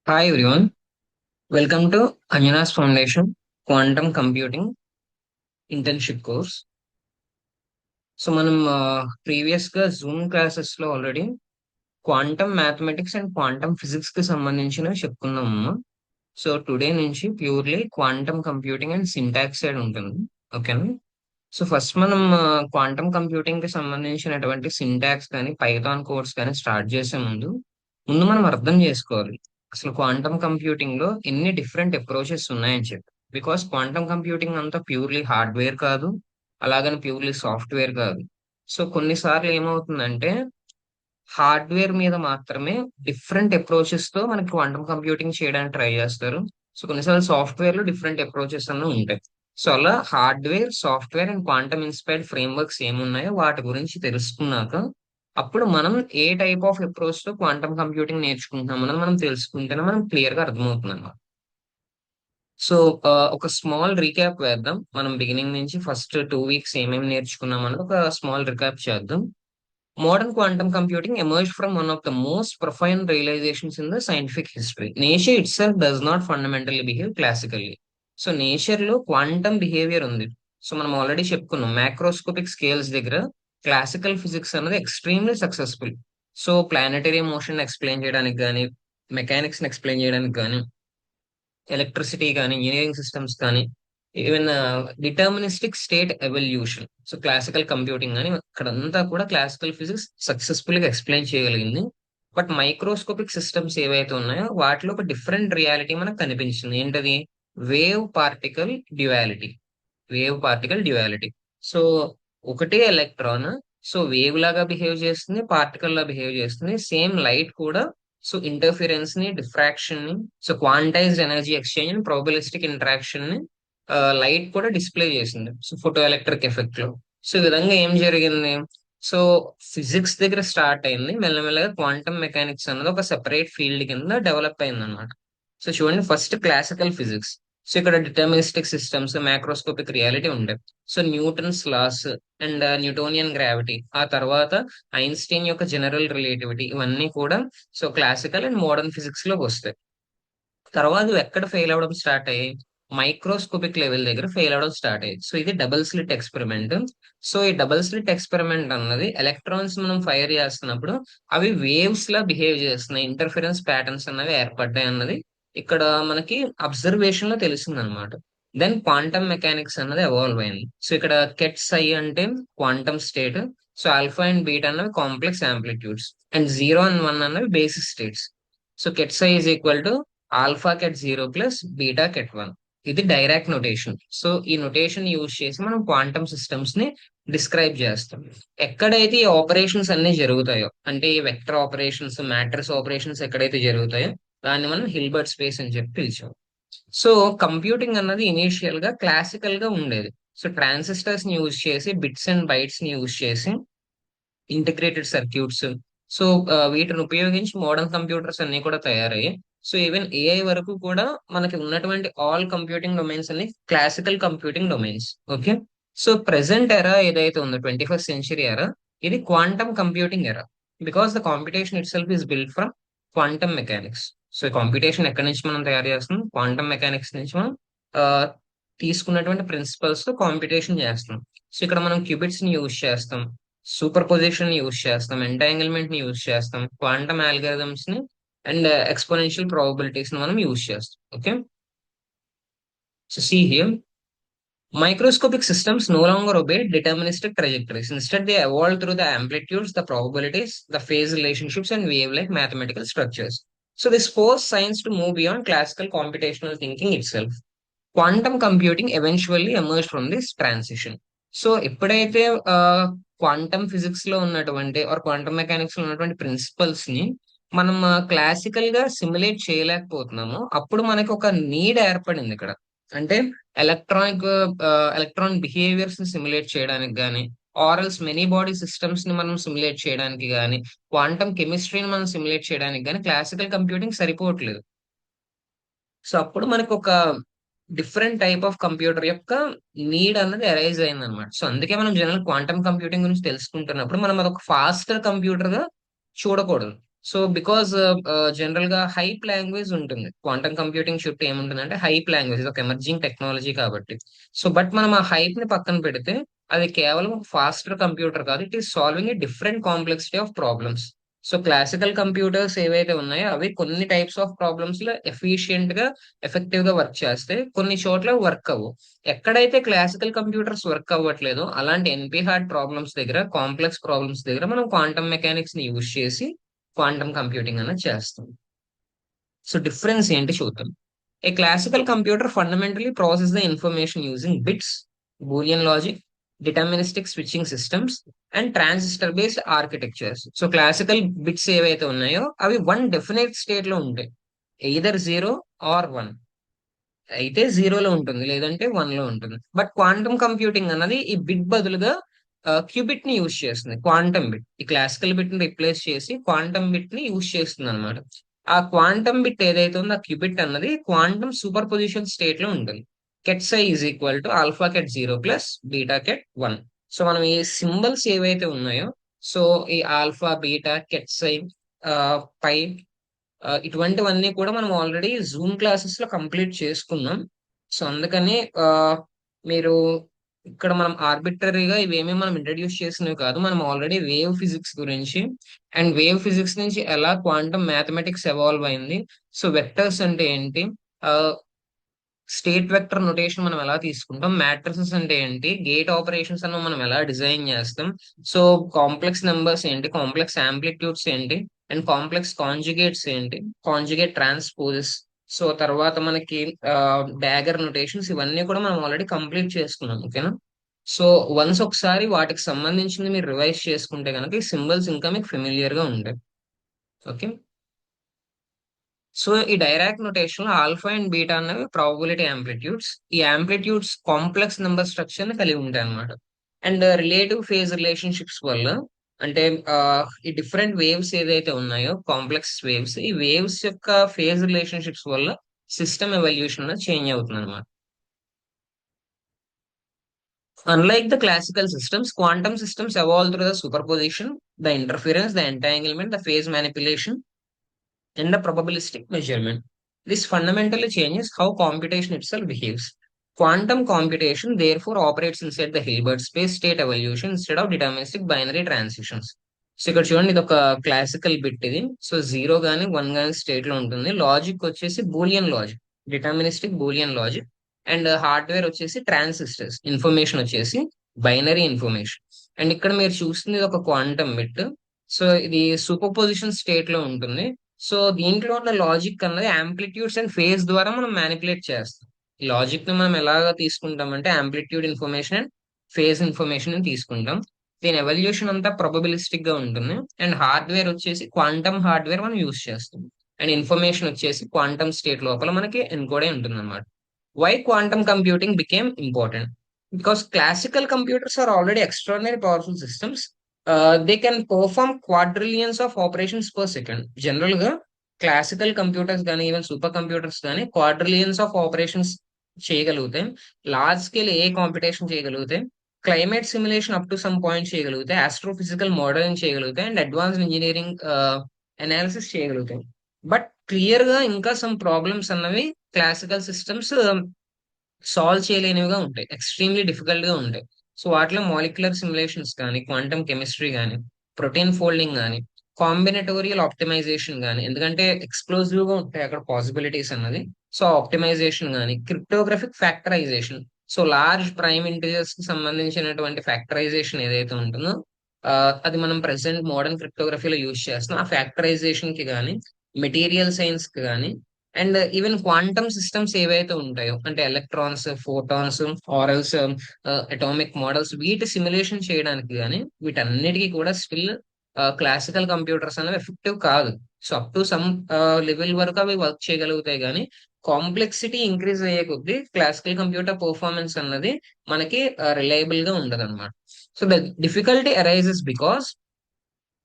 Hi everyone, welcome to Anjana's Foundation Quantum Computing Internship course. So మనం previous గా Zoom classes లో already quantum mathematics and quantum physics కి సంబంధించినవి చెప్పుకున్నాము. So today నుంచి purely quantum computing and syntax side ఉంటుంది. ఓకేనా? So first మనం క్వాంటమ్ కంప్యూటింగ్ కి సంబంధించినటువంటి సింటాక్స్ కానీ పైథాన్ కోడ్స్ కానీ స్టార్ట్ చేసే ముందు ముందు మనం అర్థం చేసుకోవాలి అసలు క్వాంటమ్ కంప్యూటింగ్ లో ఎన్ని డిఫరెంట్ అప్రోచెస్ ఉన్నాయని చెప్పి. బికాస్ క్వాంటమ్ కంప్యూటింగ్ అంతా ప్యూర్లీ హార్డ్వేర్ కాదు, అలాగని ప్యూర్లీ సాఫ్ట్వేర్ కాదు. సో కొన్నిసార్లు ఏమవుతుందంటే హార్డ్వేర్ మీద మాత్రమే డిఫరెంట్ అప్రోచెస్ తో మనకి క్వాంటమ్ కంప్యూటింగ్ చేయడానికి ట్రై చేస్తారు. సో కొన్నిసార్లు సాఫ్ట్వేర్ లో డిఫరెంట్ అప్రోచెస్ అన్నీ ఉంటాయి. సో అలా hardware, software and quantum inspired frame works ఏమున్నాయో వాటి గురించి తెలుసుకున్నాక అప్పుడు మనం ఏ టైప్ ఆఫ్ అప్రోచ్ తో క్వాంటమ్ కంప్యూటింగ్ నేర్చుకుంటున్నాం అన్నది మనం తెలుసుకుంటేనే మనం క్లియర్ గా అర్థమవుతుంది అన్నమాట. సో ఒక స్మాల్ రీక్యాప్ వేద్దాం. మనం బిగినింగ్ నుంచి ఫస్ట్ 2 వీక్స్ ఏమేమి నేర్చుకున్నాం అన్నది ఒక స్మాల్ రీక్యాప్ చేద్దాం. Modern quantum computing emerged from one of the most profound realizations in the scientific history. Nature itself does not fundamentally behave classically. So nature లో quantum behaviour ఉంది. So మనం already చెప్పుకున్నాం macroscopic scales దగ్గర classical physics అనేది extremely successful. So planetary motion explain చేయడానికి కానీ, mechanics explain చేయడానికి కానీ, ఎలక్ట్రిసిటీ కానీ, ఇంజనీరింగ్ సిస్టమ్స్ కానీ, even deterministic state evolution. So classical computing అని అక్కడంతా కూడా క్లాసికల్ ఫిజిక్స్ సక్సెస్ఫుల్ గా ఎక్స్ప్లెయిన్ చేయగలిగింది. బట్ మైక్రోస్కోపిక్ సిస్టమ్స్ ఏవైతే ఉన్నాయో వాటిలో ఒక డిఫరెంట్ రియాలిటీ మనకు కనిపించింది. ఏంటది? Wave particle duality. Wave particle duality. So ఒకటే ఎలక్ట్రాన్ సో వేవ్ లాగా బిహేవ్ చేస్తుంది, పార్టికల్ లా బిహేవ్ చేస్తుంది. సేమ్ లైట్ కూడా సో ఇంటర్ఫిరెన్స్ ని, డిఫ్రాక్షన్ ని, సో క్వాంటైజ్డ్ ఎనర్జీ ఎక్స్చేంజ్ ని, ప్రోబబిలిస్టిక్ ఇంటరాక్షన్ ని లైట్ కూడా డిస్ప్లే చేసింది. సో ఫోటో ఎలక్ట్రిక్ ఎఫెక్ట్ లో. సో ఈ విధంగా ఏం జరిగింది? సో ఫిజిక్స్ దగ్గర స్టార్ట్ అయింది, మెల్లమెల్లగా క్వాంటమ్ మెకానిక్స్ అన్నది ఒక సెపరేట్ ఫీల్డ్ కింద డెవలప్ అయింది అనమాట. సో చూడండి, ఫస్ట్ క్లాసికల్ ఫిజిక్స్. సో ఇక్కడ డిటర్మినిస్టిక్ సిస్టమ్స్, మ్యాక్రోస్కోపిక్ రియాలిటీ ఉంటాయి. So Newton's laws and Newtonian gravity, ఆ తర్వాత ఐన్స్టీన్ యొక్క జనరల్ రిలేటివిటీ, ఇవన్నీ కూడా so classical and modern physics లోకి వస్తాయి. తర్వాత ఇవి ఎక్కడ ఫెయిల్ అవ్వడం స్టార్ట్ అయ్యాయి? మైక్రోస్కోపిక్ లెవెల్ దగ్గర ఫెయిల్ అవ్వడం స్టార్ట్ అయ్యింది. సో ఇది డబుల్ స్లిట్ ఎక్స్పెరిమెంట్. సో ఈ డబుల్ స్లిట్ ఎక్స్పెరిమెంట్ అన్నది ఎలక్ట్రాన్స్ మనం ఫైర్ చేస్తున్నప్పుడు అవి వేవ్స్ లా బిహేవ్ చేస్తున్నాయి, ఇంటర్ఫిరెన్స్ ప్యాటర్న్స్ అన్నవి ఏర్పడ్డాయి అన్నది ఇక్కడ మనకి అబ్జర్వేషన్ లో తెలిసింది అనమాట. దెన్ క్వాంటమ్ మెకానిక్స్ అన్నది ఎవాల్వ్ అయింది. సో ఇక్కడ కెట్స్ ఐ అంటే quantum state. So alpha and beta అన్నవి కాంప్లెక్స్ యాంప్లిట్యూడ్స్, అండ్ 0 and 1 అన్నవి basic states. So ket psi is equal to alpha ket 0 plus beta ket 1. ఇది డైరాక్ నొటేషన్. సో ఈ notation use చేసి మనం quantum systems ని describe చేస్తాం. ఎక్కడైతే ఈ ఆపరేషన్స్ అన్ని జరుగుతాయో, అంటే ఈ వెక్టర్ ఆపరేషన్స్, మ్యాట్రిక్స్ ఆపరేషన్స్ ఎక్కడైతే జరుగుతాయో దాన్ని మనం హిల్బర్ట్ స్పేస్ అని చెప్పి పిలిచాం. సో కంప్యూటింగ్ అన్నది ఇనీషియల్ గా క్లాసికల్ గా ఉండేది. సో ట్రాన్సిస్టర్స్ ని యూజ్ చేసి, బిట్స్ అండ్ బైట్స్ ని యూజ్ చేసి ఇంటిగ్రేటెడ్ సర్క్యూట్స్. సో వీటిని ఉపయోగించి మోడర్న్ కంప్యూటర్స్ అన్ని కూడా తయారయ్యాయి. సో ఈవెన్ ఏఐ వరకు కూడా మనకి ఉన్నటువంటి ఆల్ కంప్యూటింగ్ డొమైన్స్ అన్ని classical computing domains. Okay. So present ఎరా ఏదైతే ఉందో 21st century ఎరా, ఇది క్వాంటమ్ కంప్యూటింగ్ ఎరా. Because the competition it self is build from quantum mechanics. So competition ఎక్కడి నుంచి మనం తయారు చేస్తున్నాం? క్వాంటమ్ మెకానిక్స్ నుంచి మనం ఆ, తీసుకున్నటువంటి ప్రిన్సిపల్స్ తో కాంపిటేషన్ చేస్తున్నాం. సో ఇక్కడ మనం క్యూబిట్స్ ని యూజ్ చేస్తాం, సూపర్ పొజిషన్ ని యూజ్ చేస్తాం, ఎంటాంగిల్మెంట్ ని యూజ్ చేస్తాం, క్వాంటమ్ ఆల్గరిథమ్స్ ని అండ్ ఎక్స్పోనెన్షియల్ ప్రాబబిలిటీస్ ని మనం యూజ్ చేస్తాం. Okay. So see here, microscopic systems no longer obey deterministic trajectories. Instead, they evolve through the amplitudes, the probabilities, the phase relationships, and wave-like mathematical structures. So this forced science to move beyond classical computational thinking itself. Quantum computing eventually emerged from this transition. So ఎప్పుడైతే quantum physics లో ఉన్నటువంటి are quantum mechanics లో ఉన్నటువంటి principles ని మనం classical గా simulate చేయలేకపోతున్నామో అప్పుడు మనకి ఒక నీడ్ ఏర్పడింది ఇక్కడ. అంటే ఎలక్ట్రానిక్ ఎలక్ట్రానిక్ బిహేవియర్స్ ని సిమ్యులేట్ చేయడానికి కానీ, ఆరల్స్ మెనీ బాడీ సిస్టమ్స్ ని మనం సిమ్యులేట్ చేయడానికి కానీ, క్వాంటమ్ కెమిస్ట్రీని మనం సిమ్యులేట్ చేయడానికి కానీ క్లాసికల్ కంప్యూటింగ్ సరిపోవట్లేదు. సో అప్పుడు మనకు ఒక డిఫరెంట్ టైప్ ఆఫ్ కంప్యూటర్ యొక్క నీడ్ అన్నది అరైజ్ అయింది అనమాట. సో అందుకే మనం జనరల్ క్వాంటమ్ కంప్యూటింగ్ గురించి తెలుసుకుంటున్నప్పుడు మనం అదొక ఫాస్టర్ కంప్యూటర్ గా చూడకూడదు. సో బికాజ్ జనరల్ గా హైప్ లాంగ్వేజ్ ఉంటుంది. క్వాంటమ్ కంప్యూటింగ్ చుట్టూ ఏముంటుందంటే హైప్ లాంగ్వేజ్, ఇది ఒక ఎమర్జింగ్ టెక్నాలజీ కాబట్టి. సో బట్ మనం ఆ హైప్ ని పక్కన పెడితే అది కేవలం ఒక ఫాస్టర్ కంప్యూటర్ కాదు, it is solving a different complexity of problems. So classical computers ఏవైతే ఉన్నాయో అవి కొన్ని టైప్స్ ఆఫ్ ప్రాబ్లమ్స్ లో ఎఫిషియెంట్ గా ఎఫెక్టివ్ గా వర్క్ చేస్తే, కొన్ని చోట్ల వర్క్ అవ్వవు. ఎక్కడైతే క్లాసికల్ కంప్యూటర్స్ వర్క్ అవ్వట్లేదో అలాంటి ఎన్పి హార్డ్ ప్రాబ్లమ్స్ దగ్గర, కాంప్లెక్స్ ప్రాబ్లమ్స్ దగ్గర మనం క్వాంటమ్ మెకానిక్స్ ని యూజ్ చేసి క్వాంటమ్ కంప్యూటింగ్ అనేది చేస్తాం. సో డిఫరెన్స్ ఏంటి చూద్దాం. A classical computer fundamentally process the information using bits, Boolean logic, deterministic switching systems and transistor based architectures. So classical bits ఏవైతే ఉన్నాయో అవి వన్ డెఫినెట్ స్టేట్ లో ఉంటాయి, ఎయిదర్ జీరో ఆర్ వన్. అయితే జీరోలో ఉంటుంది, లేదంటే వన్ లో ఉంటుంది. బట్ క్వాంటమ్ కంప్యూటింగ్ అన్నది ఈ బిట్ బదులుగా క్యూబిట్ ని యూజ్ చేస్తుంది. క్వాంటమ్ బిట్ ఈ క్లాసికల్ బిట్ ని రిప్లేస్ చేసి క్వాంటమ్ బిట్ ని యూజ్ చేస్తుంది అనమాట. ఆ క్వాంటమ్ బిట్ ఏదైతే ఉందో ఆ క్యూబిట్ అన్నది క్వాంటమ్ సూపర్ పొజిషన్ స్టేట్ లో ఉంటుంది. Ket psi is equal to alpha ket zero plus beta ket one. So మనం ఈ సింబల్స్ ఏవైతే ఉన్నాయో, సో ఈ ఆల్ఫా, బీటా, కెట్ సై, పై, ఇటువంటివన్నీ కూడా మనం ఆల్రెడీ జూమ్ క్లాసెస్ లో కంప్లీట్ చేసుకున్నాం. సో అందుకని మీరు ఇక్కడ మనం ఆర్బిటరీగా ఇవేమీ మనం ఇంట్రడ్యూస్ చేసినవి కాదు, మనం ఆల్రెడీ వేవ్ ఫిజిక్స్ గురించి అండ్ వేవ్ ఫిజిక్స్ నుంచి ఎలా క్వాంటమ్ మ్యాథమెటిక్స్ ఎవాల్వ్ అయింది, సో వెక్టర్స్ అంటే ఏంటి, స్టేట్ వెక్టర్ నొటేషన్ మనం ఎలా తీసుకుంటాం, మ్యాట్రిసెస్ అంటే ఏంటి, గేట్ ఆపరేషన్స్ అన్న మనం ఎలా డిజైన్ చేస్తాం, సో కాంప్లెక్స్ నెంబర్స్ ఏంటి, కాంప్లెక్స్ యాంప్లిట్యూడ్స్ ఏంటి, అండ్ కాంప్లెక్స్ కాంజుగేట్స్ ఏంటి, కాంజుగేట్ ట్రాన్స్పోజెస్, సో తర్వాత మనకి డాగర్ నొటేషన్స్, ఇవన్నీ కూడా మనం ఆల్రెడీ కంప్లీట్ చేసుకున్నాం. ఓకేనా. సో వన్స్ ఒకసారి వాటికి సంబంధించింది మీరు రివైజ్ చేసుకుంటే కనుక ఈ సింబల్స్ ఇంకా మీకు ఫెమిలియర్ గా ఉంటాయి. ఓకే. సో ఈ డైరాక్ నొటేషన్ లో ఆల్ఫా అండ్ బీటా అనేవి ప్రాబబిలిటీ యాంప్లిట్యూడ్స్. ఈ యాంప్లిట్యూడ్స్ కాంప్లెక్స్ నెంబర్ స్ట్రక్చర్ ని కలిగి ఉంటాయి అన్నమాట. అండ్ రిలేటివ్ ఫేజ్ రిలేషన్షిప్స్ వల్ల, అంటే ఆ, ఈ డిఫరెంట్ వేవ్స్ ఏదైతే ఉన్నాయో కాంప్లెక్స్ వేవ్స్, ఈ వేవ్స్ యొక్క ఫేజ్ రిలేషన్షిప్స్ వల్ల సిస్టమ్ ఎవల్యూషన్ అనేది చేంజ్ అవుతుంది అనమాట. Unlike the classical systems, quantum systems evolve through the superposition, the interference, the entanglement, the phase manipulation, and the probabilistic measurement. This fundamentally changes how computation itself behaves. Quantum computation therefore operates inside the Hilbert space state evolution instead of deterministic binary transitions. So ఇక్కడ చూడండి, ఇది ఒక classical bit ఇది. So zero గానీ one గానీ state లో ఉంటుంది. Logic వచ్చేసి Boolean logic, deterministic Boolean logic. And hardware వచ్చేసి ట్రాన్సిస్టర్స్, ఇన్ఫర్మేషన్ వచ్చేసి బైనరీ ఇన్ఫర్మేషన్. అండ్ ఇక్కడ మీరు చూస్తుంది ఇది ఒక క్వాంటమ్ బిట్. సో ఇది సూపర్ పొజిషన్ స్టేట్ లో ఉంటుంది. సో దీంట్లో ఉన్న లాజిక్ అన్నది యాంప్లిట్యూడ్స్ అండ్ ఫేజ్ ద్వారా మనం మ్యానిపులేట్ చేస్తాం. ఈ లాజిక్ ని మనం ఎలాగా తీసుకుంటాం అంటే amplitude information and phase information తీసుకుంటాం. దీని ఎవల్యూషన్ అంతా ప్రొబబిలిస్టిక్ గా ఉంటుంది. అండ్ హార్డ్వేర్ వచ్చేసి క్వాంటమ్ హార్డ్వేర్ మనం యూస్ చేస్తాం. అండ్ ఇన్ఫర్మేషన్ వచ్చేసి క్వాంటమ్ స్టేట్ లోపల మనకి ఎన్కోడే ఉంటుంది అనమాట. Why quantum computing became important? Because classical computers are already extraordinary powerful systems. They can perform quadrillions of operations per second. General గా క్లాసికల్ కంప్యూటర్స్ కానీ ఈవెన్ సూపర్ కంప్యూటర్స్ కానీ quadrillions of operations చేయగలుగుతాయి. Large scale ఏ computation చేయగలుగుతాయి. Climate simulation up to some point చేయగలుగుతాయి. Astrophysical modelling చేయగలుగుతాయి. And advanced engineering analysis చేయగలుగుతాయి. But clear గా ఇంకా సమ్ ప్రాబ్లమ్స్ అన్నవి క్లాసికల్ సిస్టమ్స్ సాల్వ్ చేయలేనివిగా ఉంటాయి, ఎక్స్ట్రీమ్లీ డిఫికల్ట్ గా ఉంటాయి. సో వాటిలో మాలిక్యులర్ సిమ్యులేషన్స్ కానీ, క్వాంటమ్ కెమిస్ట్రీ కానీ, ప్రోటీన్ ఫోల్డింగ్ కానీ, కాంబినేటోరియల్ ఆప్టిమైజేషన్ కానీ, ఎందుకంటే ఎక్స్ప్లోజివ్ గా ఉంటాయి అక్కడ పాసిబిలిటీస్ అన్నది. సో ఆప్టిమైజేషన్ కానీ, cryptographic factorisation, so large prime integers కి సంబంధించినటువంటి ఫ్యాక్టరైజేషన్ ఏదైతే ఉంటుందో అది మనం ప్రెసెంట్ మోడర్న్ క్రిప్టోగ్రఫీలో యూజ్ చేస్తున్నాం. ఆ ఫ్యాక్టరైజేషన్ కి కానీ, మెటీరియల్ సైన్స్ కి కానీ, అండ్ ఈవెన్ క్వాంటమ్ సిస్టమ్స్ ఏవైతే ఉంటాయో అంటే ఎలక్ట్రాన్స్, ఫోటాన్స్, ఆరల్స్, అటామిక్ మోడల్స్, వీటి సిమ్యులేషన్ చేయడానికి కానీ వీటన్నిటికీ కూడా స్టిల్ క్లాసికల్ కంప్యూటర్స్ అనేవి ఎఫెక్టివ్ కాదు. So up to some level వరకు అవి వర్క్ చేయగలుగుతాయి కానీ కాంప్లెక్సిటీ ఇంక్రీజ్ అయ్యే కొద్దీ క్లాసికల్ కంప్యూటర్ పర్ఫార్మెన్స్ అన్నది మనకి రిలయబుల్ గా ఉండదు అనమాట. So the difficulty arises because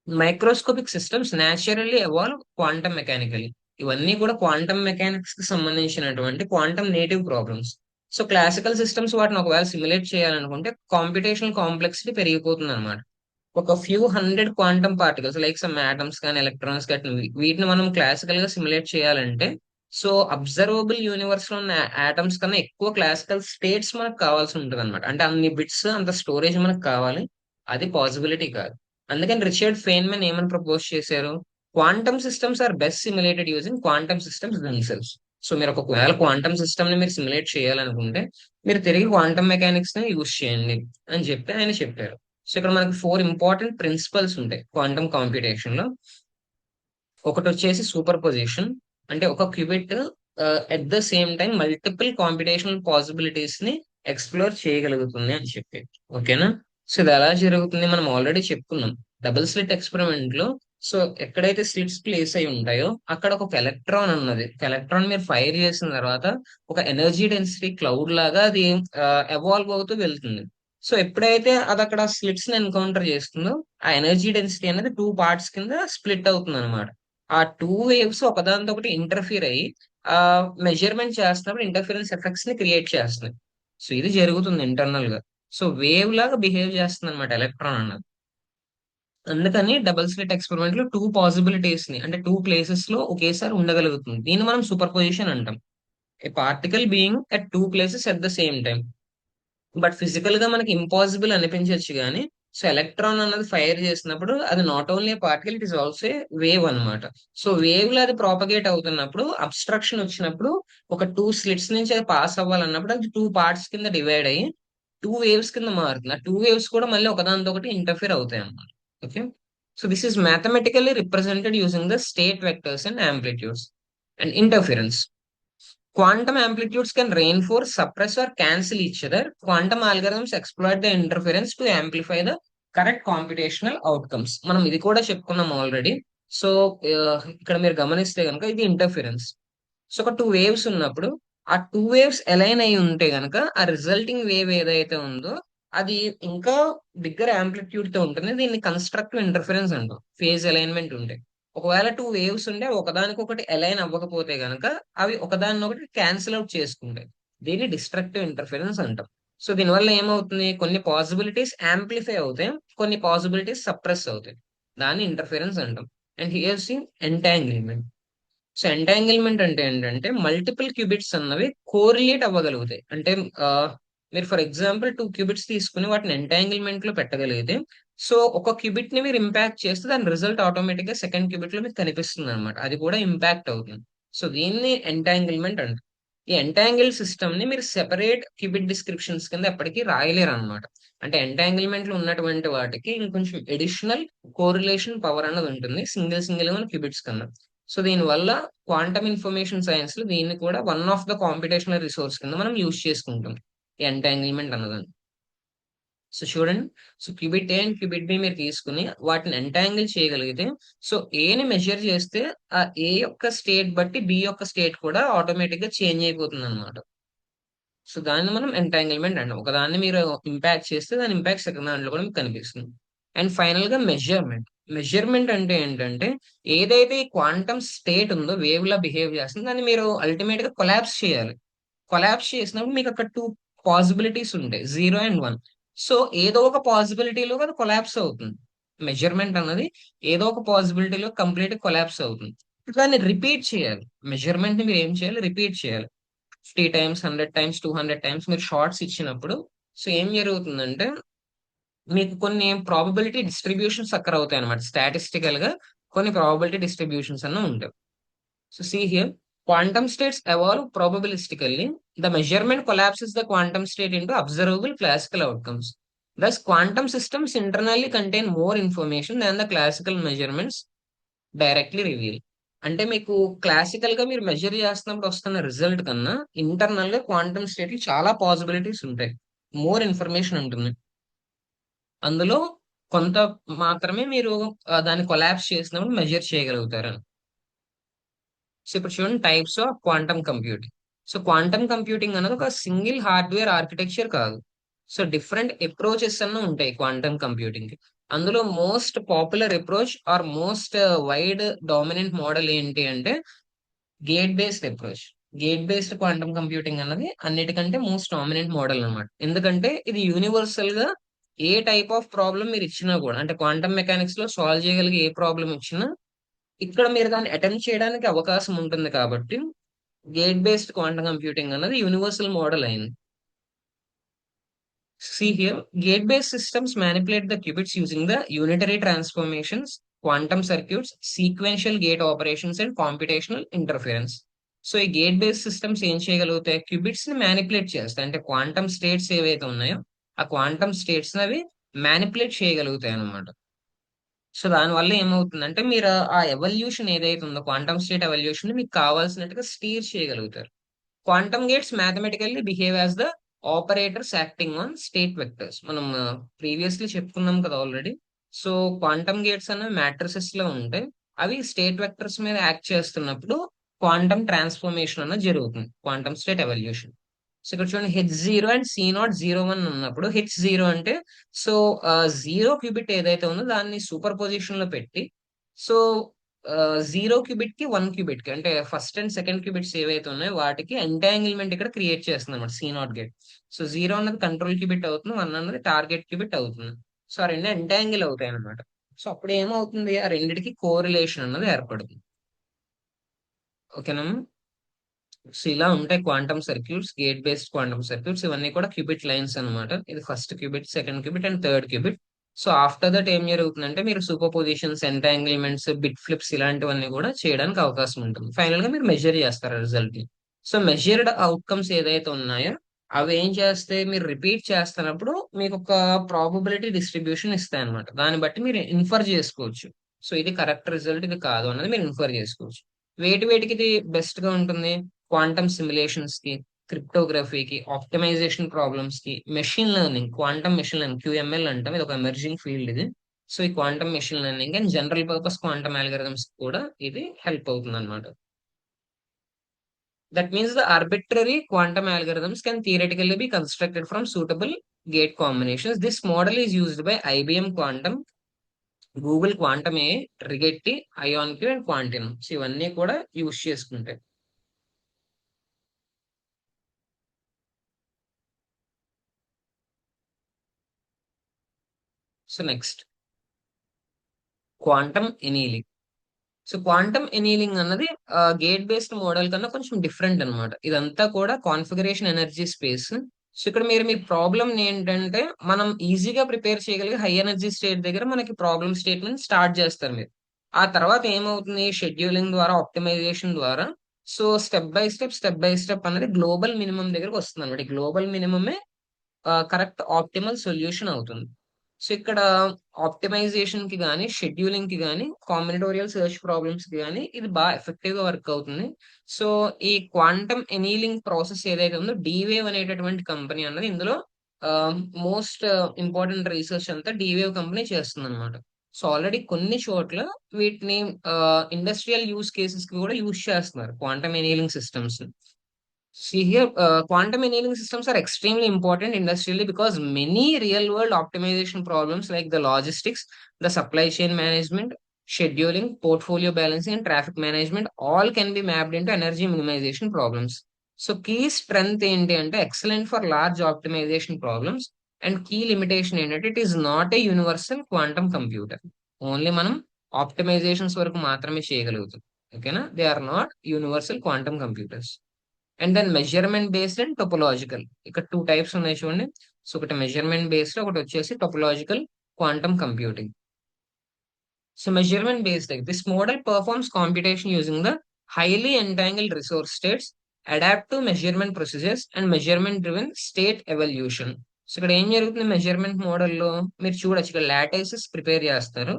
microscopic systems naturally evolve quantum mechanically. ఇవన్నీ కూడా క్వాంటమ్ మెకానిక్స్ కి సంబంధించినటువంటి quantum native problems. So classical systems వాటిని ఒకవేళ సిమ్యులేట్ చేయాలనుకుంటే కాంపిటేషనల్ కాంప్లెక్సిటీ పెరిగిపోతుంది అనమాట. ఒక few hundred quantum particles like some atoms కానీ ఎలక్ట్రాన్స్ కానీ వీటిని మనం క్లాసికల్ గా సిములేట్ చేయాలంటే సో అబ్జర్వబుల్ యూనివర్స్ లో ఉన్న ఆటమ్స్ కన్నా ఎక్కువ క్లాసికల్ స్టేట్స్ మనకు కావాల్సి ఉంటుంది అనమాట. అంటే అన్ని బిట్స్ అంత స్టోరేజ్ మనకు కావాలి. అది పాసిబిలిటీ కాదు. అందుకని రిచర్డ్ ఫెయిన్మెన్ ఏమని ప్రపోజ్ చేశారు? Quantum systems are best simulated using quantum systems themselves. So మీరు ఒకవేళ క్వాంటమ్ సిస్టమ్ ని మీరు సిములేట్ చేయాలనుకుంటే మీరు తిరిగి క్వాంటమ్ మెకానిక్స్ ని యూజ్ చేయండి అని చెప్పి ఆయన చెప్పారు. సో ఇక్కడ మనకి ఫోర్ ఇంపార్టెంట్ ప్రిన్సిపల్స్ ఉంటాయి క్వాంటమ్ కాంపిటేషన్ లో. ఒకటి వచ్చేసి సూపర్ పొజిషన్, అంటే ఒక qubit at the same time multiple computational possibilities ని ఎక్స్ప్లోర్ చేయగలుగుతుంది అని చెప్పి. ఓకేనా? సో ఇది ఎలా జరుగుతుంది మనం ఆల్రెడీ చెప్పుకున్నాం. డబుల్ స్లిట్ ఎక్స్పెరిమెంట్ లో సో ఎక్కడైతే స్లిట్స్ ప్లేస్ అయి ఉంటాయో అక్కడ ఒక ఎలక్ట్రాన్ ఉన్నది. ఒక ఎలక్ట్రాన్ మీరు ఫైర్ చేసిన తర్వాత ఒక ఎనర్జీ డెన్సిటీ క్లౌడ్ లాగా అది ఎవాల్వ్ అవుతూ వెళ్తుంది. సో ఎప్పుడైతే అది అక్కడ స్లిట్స్ ని ఎన్కౌంటర్ చేస్తుందో ఆ ఎనర్జీ డెన్సిటీ అనేది టూ పార్ట్స్ కింద స్ప్లిట్ అవుతుంది అనమాట. ఆ టూ వేవ్స్ ఒకదానితో ఒకటి ఇంటర్ఫియర్ అయ్యి ఆ మెజర్మెంట్ చేస్తున్నప్పుడు ఇంటర్ఫిరెన్స్ ఎఫెక్ట్స్ ని క్రియేట్ చేస్తున్నాయి. సో ఇది జరుగుతుంది ఇంటర్నల్ గా. సో వేవ్ లాగా బిహేవ్ చేస్తుంది అనమాట ఎలక్ట్రాన్ అన్నది. అందుకని డబుల్ స్లిట్ ఎక్స్పెరిమెంట్ లో టూ పాసిబిలిటీస్ ని అంటే టూ ప్లేసెస్ లో ఒకేసారి ఉండగలుగుతుంది. దీన్ని మనం సూపర్ పొజిషన్ అంటాం. A particle being at two places at the same time. But physical గా మనకి ఇంపాసిబుల్ అనిపించవచ్చు కానీ సో ఎలక్ట్రాన్ అన్నది ఫైర్ చేసినప్పుడు అది not only particle, it is also wave అన్నమాట. సో వేవ్ లో అది ప్రాపగేట్ అవుతున్నప్పుడు అబ్స్ట్రక్షన్ వచ్చినప్పుడు ఒక టూ స్లిట్స్ నుంచి అది పాస్ అవ్వాలన్నప్పుడు అది టూ పార్ట్స్ కింద డివైడ్ అయ్యి టూ వేవ్స్ కింద మారుతుంది. ఆ టూ వేవ్స్ కూడా మళ్ళీ ఒకదానితో ఒకటి ఇంటర్ఫియర్ అవుతాయి అన్నమాట. Okay. So this is mathematically represented using the state vectors and amplitudes and interference. Quantum amplitudes can reinforce, suppress, or cancel each other. Quantum algorithms exploit the interference to amplify the correct computational outcomes. మనం ఇది కూడా చెప్పుకున్నాం already. So ఇక్కడ మీరు గమనిస్తే కనుక ఇది interference. So ఒక టూ వేవ్స్ ఉన్నప్పుడు ఆ టూ వేవ్స్ అలైన్ అయి ఉంటే గనక ఆ రిజల్టింగ్ వేవ్ ఏదైతే ఉందో అది ఇంకా బిగ్గర్ యాంప్లిట్యూడ్ తో ఉంటుంది. దీన్ని కన్స్ట్రక్టివ్ ఇంటర్ఫరెన్స్ అంటాం. ఫేజ్ అలైన్మెంట్ ఉంటే ఒకవేళ టూ వేవ్స్ ఉంటే ఒకదానికొకటి అలైన్ అవ్వకపోతే గనక అవి ఒకదానినొకటి క్యాన్సిల్ అవుట్ చేసుకుంటాయి. దీన్ని డిస్ట్రక్టివ్ ఇంటర్ఫరెన్స్ అంటాం. సో దీనివల్ల ఏమవుతుంది, కొన్ని పాసిబిలిటీస్ యాంప్లిఫై అవుతాయి, కొన్ని పాసిబిలిటీస్ సప్రెస్ అవుతాయి. దాన్ని ఇంటర్ఫరెన్స్ అంటాం. And here's the entanglement. So entanglement అంటే ఏంటంటే మల్టిపుల్ క్యూబిట్స్ అన్నవి కోరిలేట్ అవ్వగలుగుతాయి. అంటే ఆ, మీరు ఫర్ ఎగ్జాంపుల్ టూ క్యూబిట్స్ తీసుకుని వాటిని ఎంటాంగిల్మెంట్ లో పెట్టగలిగితే సో ఒక క్యూబిట్ ని మీరు ఇంపాక్ట్ చేస్తే దాని రిజల్ట్ ఆటోమేటిక్ గా సెకండ్ క్యూబిట్ లో మీకు కనిపిస్తుంది అనమాట. అది కూడా ఇంపాక్ట్ అవుతుంది. సో దీన్ని ఎంటాంగిల్మెంట్ అంటారు. ఈ ఎంటాంగిల్ సిస్టమ్ ని మీరు సెపరేట్ క్యూబిట్ డిస్క్రిప్షన్స్ కింద ఎప్పటికీ రాయలేరు అనమాట. అంటే ఎంటాంగిల్మెంట్ లో ఉన్నటువంటి వాటికి ఇంకొంచెం ఎడిషనల్ కోరిలేషన్ పవర్ అన్నది ఉంటుంది సింగిల్ సింగిల్ గా క్యూబిట్స్ కన్నా. సో దీనివల్ల క్వాంటమ్ ఇన్ఫర్మేషన్ సైన్స్ లో దీన్ని కూడా one of the computational resource కింద మనం యూజ్ చేసుకుంటాం ఈ ఎంటాంగిల్మెంట్ అన్నదాన్ని. సో చూడండి, so qubit A and qubit B మీరు తీసుకుని వాటిని ఎంటాంగిల్ చేయగలిగితే సో ఏని మెజర్ చేస్తే ఆ ఏ యొక్క స్టేట్ బట్టి బి యొక్క స్టేట్ కూడా ఆటోమేటిక్ గా చేంజ్ అయిపోతుంది అనమాట. సో దాన్ని మనం ఎంటాంగిల్మెంట్ అంటాం. ఒక దాన్ని మీరు ఇంపాక్ట్ చేస్తే దాని ఇంపాక్ట్ సెకండ్ దాంట్లో కూడా మీకు కనిపిస్తుంది. అండ్ ఫైనల్ గా మెజర్మెంట్. మెజర్మెంట్ అంటే ఏంటంటే ఏదైతే ఈ క్వాంటమ్ స్టేట్ ఉందో వేవ్ లా బిహేవ్ చేస్తుంది దాన్ని మీరు అల్టిమేట్ గా కొలాప్స్ చేయాలి. కొలాప్స్ చేసినప్పుడు మీకు అక్కడ టూ పాసిబిలిటీస్ ఉంటాయి, 0 and 1. సో ఏదో ఒక పాసిబిలిటీలో అది కొలాప్స్ అవుతుంది. మెజర్మెంట్ అన్నది ఏదో ఒక పాసిబిలిటీలో కంప్లీట్ కొలాప్స్ అవుతుంది. దాన్ని రిపీట్ చేయాలి. మెజర్మెంట్ ని మీరు ఏం చేయాలి, రిపీట్ చేయాలి. 50 టైమ్స్, 100 టైమ్స్, 200 టైమ్స్ మీరు షార్ట్స్ ఇచ్చినప్పుడు సో ఏం జరుగుతుందంటే మీకు కొన్ని ప్రాబబిలిటీ డిస్ట్రిబ్యూషన్స్ అక్కర్ అవుతాయి అనమాట. స్టాటిస్టికల్ గా కొన్ని ప్రాబబిలిటీ డిస్ట్రిబ్యూషన్స్ అన్న ఉంటాయి. So see here, quantum states evolve probabilistically. The measurement collapses the quantum state into observable classical outcomes. Thus, quantum systems internally contain more information than the classical measurements directly reveal. అంటే మీకు classical గా మీరు measure చేస్తున్నప్పుడు వస్తున్న result కన్నా internal గా quantum state చాలా possibilities ఉంటాయి, మోర్ ఇన్ఫర్మేషన్ ఉంటుంది అందులో. కొంత మాత్రమే మీరు దాన్ని కొలాప్స్ చేసినప్పుడు మెజర్ చేయగలుగుతారు. సో ఇప్పుడు చూడండి types of quantum computing. So quantum computing అనేది ఒక సింగిల్ హార్డ్వేర్ ఆర్కిటెక్చర్ కాదు. సో డిఫరెంట్ అప్రోచెస్ అన్న ఉంటాయి క్వాంటమ్ కంప్యూటింగ్ కి. అందులో most popular approach or most wide dominant model ఏంటి అంటే gate based approach. Gate based quantum computing అన్నది అన్నిటికంటే మోస్ట్ డామినెంట్ మోడల్ అన్నమాట. ఎందుకంటే ఇది యూనివర్సల్ గా ఏ టైప్ ఆఫ్ ప్రాబ్లం మీరు ఇచ్చినా కూడా, అంటే క్వాంటమ్ మెకానిక్స్ లో సాల్వ్ చేయగలిగే ఏ ప్రాబ్లం ఇచ్చినా ఇక్కడ మీరు దాన్ని అటెంప్ట్ చేయడానికి అవకాశం ఉంటుంది కాబట్టి గేట్ బేస్డ్ క్వాంటమ్ కంప్యూటింగ్ అన్నది యూనివర్సల్ మోడల్ అయింది. See here, gate-based systems manipulate the qubits using the unitary transformations, quantum circuits, sequential gate operations, and computational interference. So ఈ గేట్ బేస్డ్ సిస్టమ్స్ ఏం చేయగలుగుతాయి? క్యూబిట్స్ ని manipulate చేస్తాయి. అంటే quantum states ఏవైతే ఉన్నాయో ఆ క్వాంటమ్ స్టేట్స్ అవి మ్యానిపులేట్ చేయగలుగుతాయి అన్నమాట. సో దానివల్ల ఏమవుతుందంటే మీరు ఆ ఎవల్యూషన్ ఏదైతే ఉందో క్వాంటమ్ స్టేట్ ఎవల్యూషన్ మీకు కావాల్సినట్టుగా స్టీర్ చేయగలుగుతారు. Quantum gates mathematically behave as the operators acting on state vectors. మనం ప్రీవియస్లీ చెప్పుకున్నాం కదా ఆల్రెడీ. సో క్వాంటమ్ గేట్స్ అనేవి మ్యాట్రిసెస్ లో ఉంటాయి. అవి స్టేట్ వెక్టర్స్ మీద యాక్ట్ చేస్తున్నప్పుడు క్వాంటమ్ ట్రాన్స్ఫర్మేషన్ అనేది జరుగుతుంది, క్వాంటమ్ స్టేట్ ఎవల్యూషన్. సో ఇక్కడ చూడండి, H0 అండ్ C0 01 ఉన్నప్పుడు H0 అంటే సో జీరో క్యూబిట్ ఏదైతే ఉందో దాన్ని సూపర్ పొజిషన్ లో పెట్టి సో జీరో క్యూబిట్ కి 1 క్యూబిట్ కి, అంటే ఫస్ట్ అండ్ సెకండ్ క్యూబిట్స్ ఏవైతే ఉన్నాయో వాటికి ఎంటాంగిల్మెంట్ ఇక్కడ క్రియేట్ చేస్తుంది అనమాట C0 గేట్. సో జీరో అన్నది కంట్రోల్ క్యూబిట్ అవుతుంది, 1 అన్నది టార్గెట్ క్యూబిట్ అవుతుంది. సో ఆ రెండు ఎంటాంగిల్ అవుతాయి అనమాట. సో అప్పుడు ఏమవుతుంది, ఆ రెండిటికి కోరిలేషన్ అన్నది ఏర్పడుతుంది. ఓకేనా? సో ఇలా ఉంటాయి quantum circuits, gate based quantum circuits. ఇవన్నీ కూడా క్యూబిట్ లైన్స్ అన్నమాట. ఇది first qubit, second qubit and third qubit. So after that ఏం జరుగుతుందంటే మీరు superpositions, entanglements, bit flips ఇలాంటివన్నీ కూడా చేయడానికి అవకాశం ఉంటుంది. ఫైనల్ గా మీరు మెజర్ చేస్తారు రిజల్ట్ ని. సో మెజర్డ్ అవుట్కమ్స్ ఏదైతే ఉన్నాయో అవి ఏం చేస్తే మీరు రిపీట్ చేస్తున్నప్పుడు మీకు ఒక ప్రాబబిలిటీ డిస్ట్రిబ్యూషన్ ఇస్తాయి అనమాట. దాన్ని బట్టి మీరు ఇన్ఫర్ చేసుకోవచ్చు. సో ఇది కరెక్ట్ రిజల్ట్, ఇది కాదు అన్నది మీరు ఇన్ఫర్ చేసుకోవచ్చు. వేటికి ఇది బెస్ట్ గా ఉంటుంది? క్వాంటమ్ సిమ్యులేషన్స్ కి, క్రిప్టోగ్రఫీకి, ఆప్టిమైజేషన్ ప్రాబ్లమ్స్ కి, machine learning, quantum machine learning QML అంటాం, ఇది ఒక ఎమర్జింగ్ ఫీల్డ్ ఇది. సో ఈ quantum machine learning and general purpose quantum algorithms కూడా ఇది హెల్ప్ అవుతుంది అనమాట. That means the arbitrary quantum algorithms can theoretically be constructed from suitable gate combinations. This model is used by IBM Quantum, Google Quantum AI, Rigetti, IonQ and Quantium. So ఇవన్నీ కూడా use చేసుకుంటాయి. So next, quantum annealing. So quantum annealing అన్నది gate based model కన్నా కొంచెం different అన్నమాట. ఇదంతా కూడా configuration energy space. So ఇక్కడ మీరు మీ ప్రాబ్లం ఏంటంటే మనం ఈజీగా ప్రిపేర్ చేయగలిగే హై ఎనర్జీ స్టేట్ దగ్గర మనకి ప్రాబ్లమ్ స్టేట్మెంట్ స్టార్ట్ చేస్తారు మీరు. ఆ తర్వాత ఏమవుతుంది, షెడ్యూలింగ్ ద్వారా, ఆప్టిమైజేషన్ ద్వారా సో స్టెప్ బై స్టెప్ అనేది గ్లోబల్ మినిమం దగ్గరకు వస్తుంది అనమాట. గ్లోబల్ మినిమమే కరెక్ట్ ఆప్టిమల్ సొల్యూషన్ అవుతుంది. సో ఇక్కడ ఆప్టిమైజేషన్ కి కానీ, షెడ్యూలింగ్ కి కానీ, కాంబినేటోరియల్ సెర్చ్ ప్రాబ్లమ్స్ కి కానీ ఇది బాగా ఎఫెక్టివ్ గా వర్క్ అవుతుంది. సో ఈ క్వాంటమ్ ఎనీలింగ్ ప్రాసెస్ ఏదైతే ఉందో డీవేవ్ అనేటటువంటి కంపెనీ అన్నది ఇందులో మోస్ట్ ఇంపార్టెంట్ రీసెర్చ్ అంతా డీవేవ్ కంపెనీ చేస్తుంది అనమాట. సో ఆల్రెడీ కొన్ని చోట్ల వీటిని ఇండస్ట్రియల్ యూస్ కేసెస్ కి కూడా యూస్ చేస్తున్నారు quantum annealing systems. See here, quantum annealing systems are extremely important industrially because many real world optimization problems like the logistics, the supply chain management, scheduling, portfolio balancing, and traffic management all can be mapped into energy minimization problems. So, key strength ఏంటి అంటే excellent for large optimization problems and key limitation ఏంటంటే it is not a universal quantum computer. Only మనం optimizations వరకు మాత్రమే చేయగలుగుతాం. ఓకేనా? They are not universal quantum computers. And then measurement based and topological, ఇక్కడ 2 types ఉన్నాయి చూడండి. సో ఒకటి మెజర్మెంట్ బేస్డ్, ఒకటి వచ్చేసి topological quantum computing. So measurement based, this model performs computation using the highly entangled resource states, adapt to measurement procedures and measurement driven state evolution. So ఇక్కడ ఏం జరుగుతుంది measurement మోడల్లో మీరు చూడొచ్చు, ఇక్కడ లాటైసెస్ ప్రిపేర్ చేస్తారు,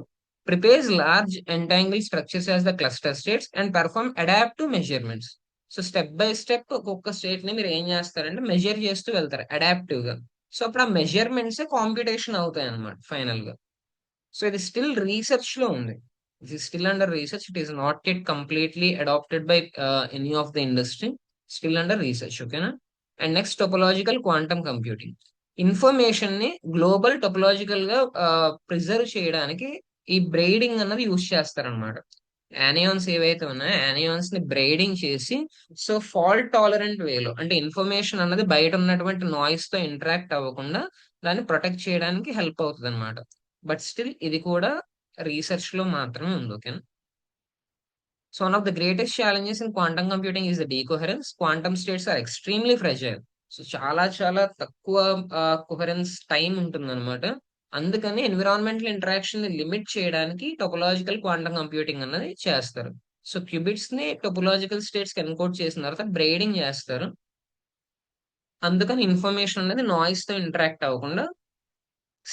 prepares large entangle structures as the cluster states and perform adapt to measurements. So step by step ఒక్కొక్క state ని మీరు ఏం చేస్తారంటే మెజర్ చేస్తూ వెళ్తారు అడాప్టివ్ గా. సో అప్పుడు ఆ మెజర్మెంట్స్ కాంపిటీషన్ అవుతాయి అనమాట ఫైనల్ గా. సో ఇది స్టిల్ రీసెర్చ్ లో ఉంది, ఇది still under research, it is not yet completely adapted by any of the industry, still under research. ఓకేనా? And next topological quantum computing. Information ని గ్లోబల్ టొపోలాజికల్ గా ప్రిజర్వ్ చేయడానికి ఈ బ్రెయిడింగ్ అన్నది యూజ్ చేస్తారనమాట. యానియాన్స్ ఏవైతే ఉన్నాయో యానియాన్స్ ని బ్రైడింగ్ చేసి సో ఫాల్ట్ టాలరెంట్ వేలో, అంటే ఇన్ఫర్మేషన్ అన్నది బయట ఉన్నటువంటి నాయిస్ తో ఇంటరాక్ట్ అవ్వకుండా దాన్ని ప్రొటెక్ట్ చేయడానికి హెల్ప్ అవుతుంది అనమాట. బట్ స్టిల్ ఇది కూడా రీసెర్చ్ లో మాత్రమే ఉంది. ఓకేనా. So one of the greatest challenges in quantum computing is the decoherence. Quantum states are extremely fragile. So చాలా చాలా తక్కువ కొహరెన్స్ టైం ఉంటుందన్నమాట. అందుకని ఎన్విరాన్మెంటల్ ఇంటరాక్షన్ ని లిమిట్ చేయడానికి టోపోలాజికల్ క్వాంటం కంప్యూటింగ్ అన్నది చేస్తారు. సో క్యూబిట్స్ ని టోపోలాజికల్ స్టేట్స్ కి ఎన్కోడ్ చేసిన తర్వాత బ్రేడింగ్ చేస్తారు. అందుకని ఇన్ఫర్మేషన్ అనేది నాయిస్ తో ఇంటరాక్ట్ అవ్వకుండా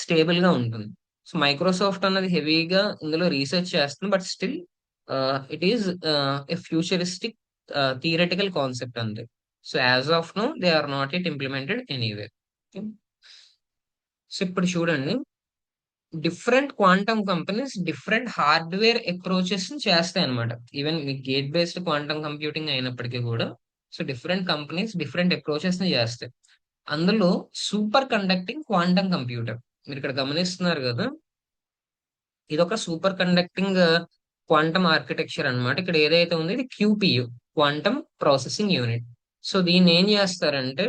స్టేబుల్ గా ఉంటుంది. సో మైక్రోసాఫ్ట్ అన్నది హెవీగా ఇందులో రీసెర్చ్ చేస్తుంది. But still it is a futuristic theoretical concept అంతే. So as of now they are not it implemented anyway. So ఇప్పుడు చూడండి, different quantum companies different hardware approaches చేస్తాయి అనమాట. ఈవెన్ మీ గేట్ బేస్డ్ క్వాంటమ్ కంప్యూటింగ్ అయినప్పటికీ కూడా so different companies different approaches ని చేస్తాయి. అందులో సూపర్ కండక్టింగ్ క్వాంటమ్ కంప్యూటర్ మీరు ఇక్కడ గమనిస్తున్నారు కదా, ఇది ఒక సూపర్ కండక్టింగ్ క్వాంటమ్ ఆర్కిటెక్చర్ అన్నమాట. ఇక్కడ ఏదైతే ఉందో ఇది క్యూపియు, క్వాంటమ్ ప్రాసెసింగ్ యూనిట్. సో దీన్ని ఏం చేస్తారంటే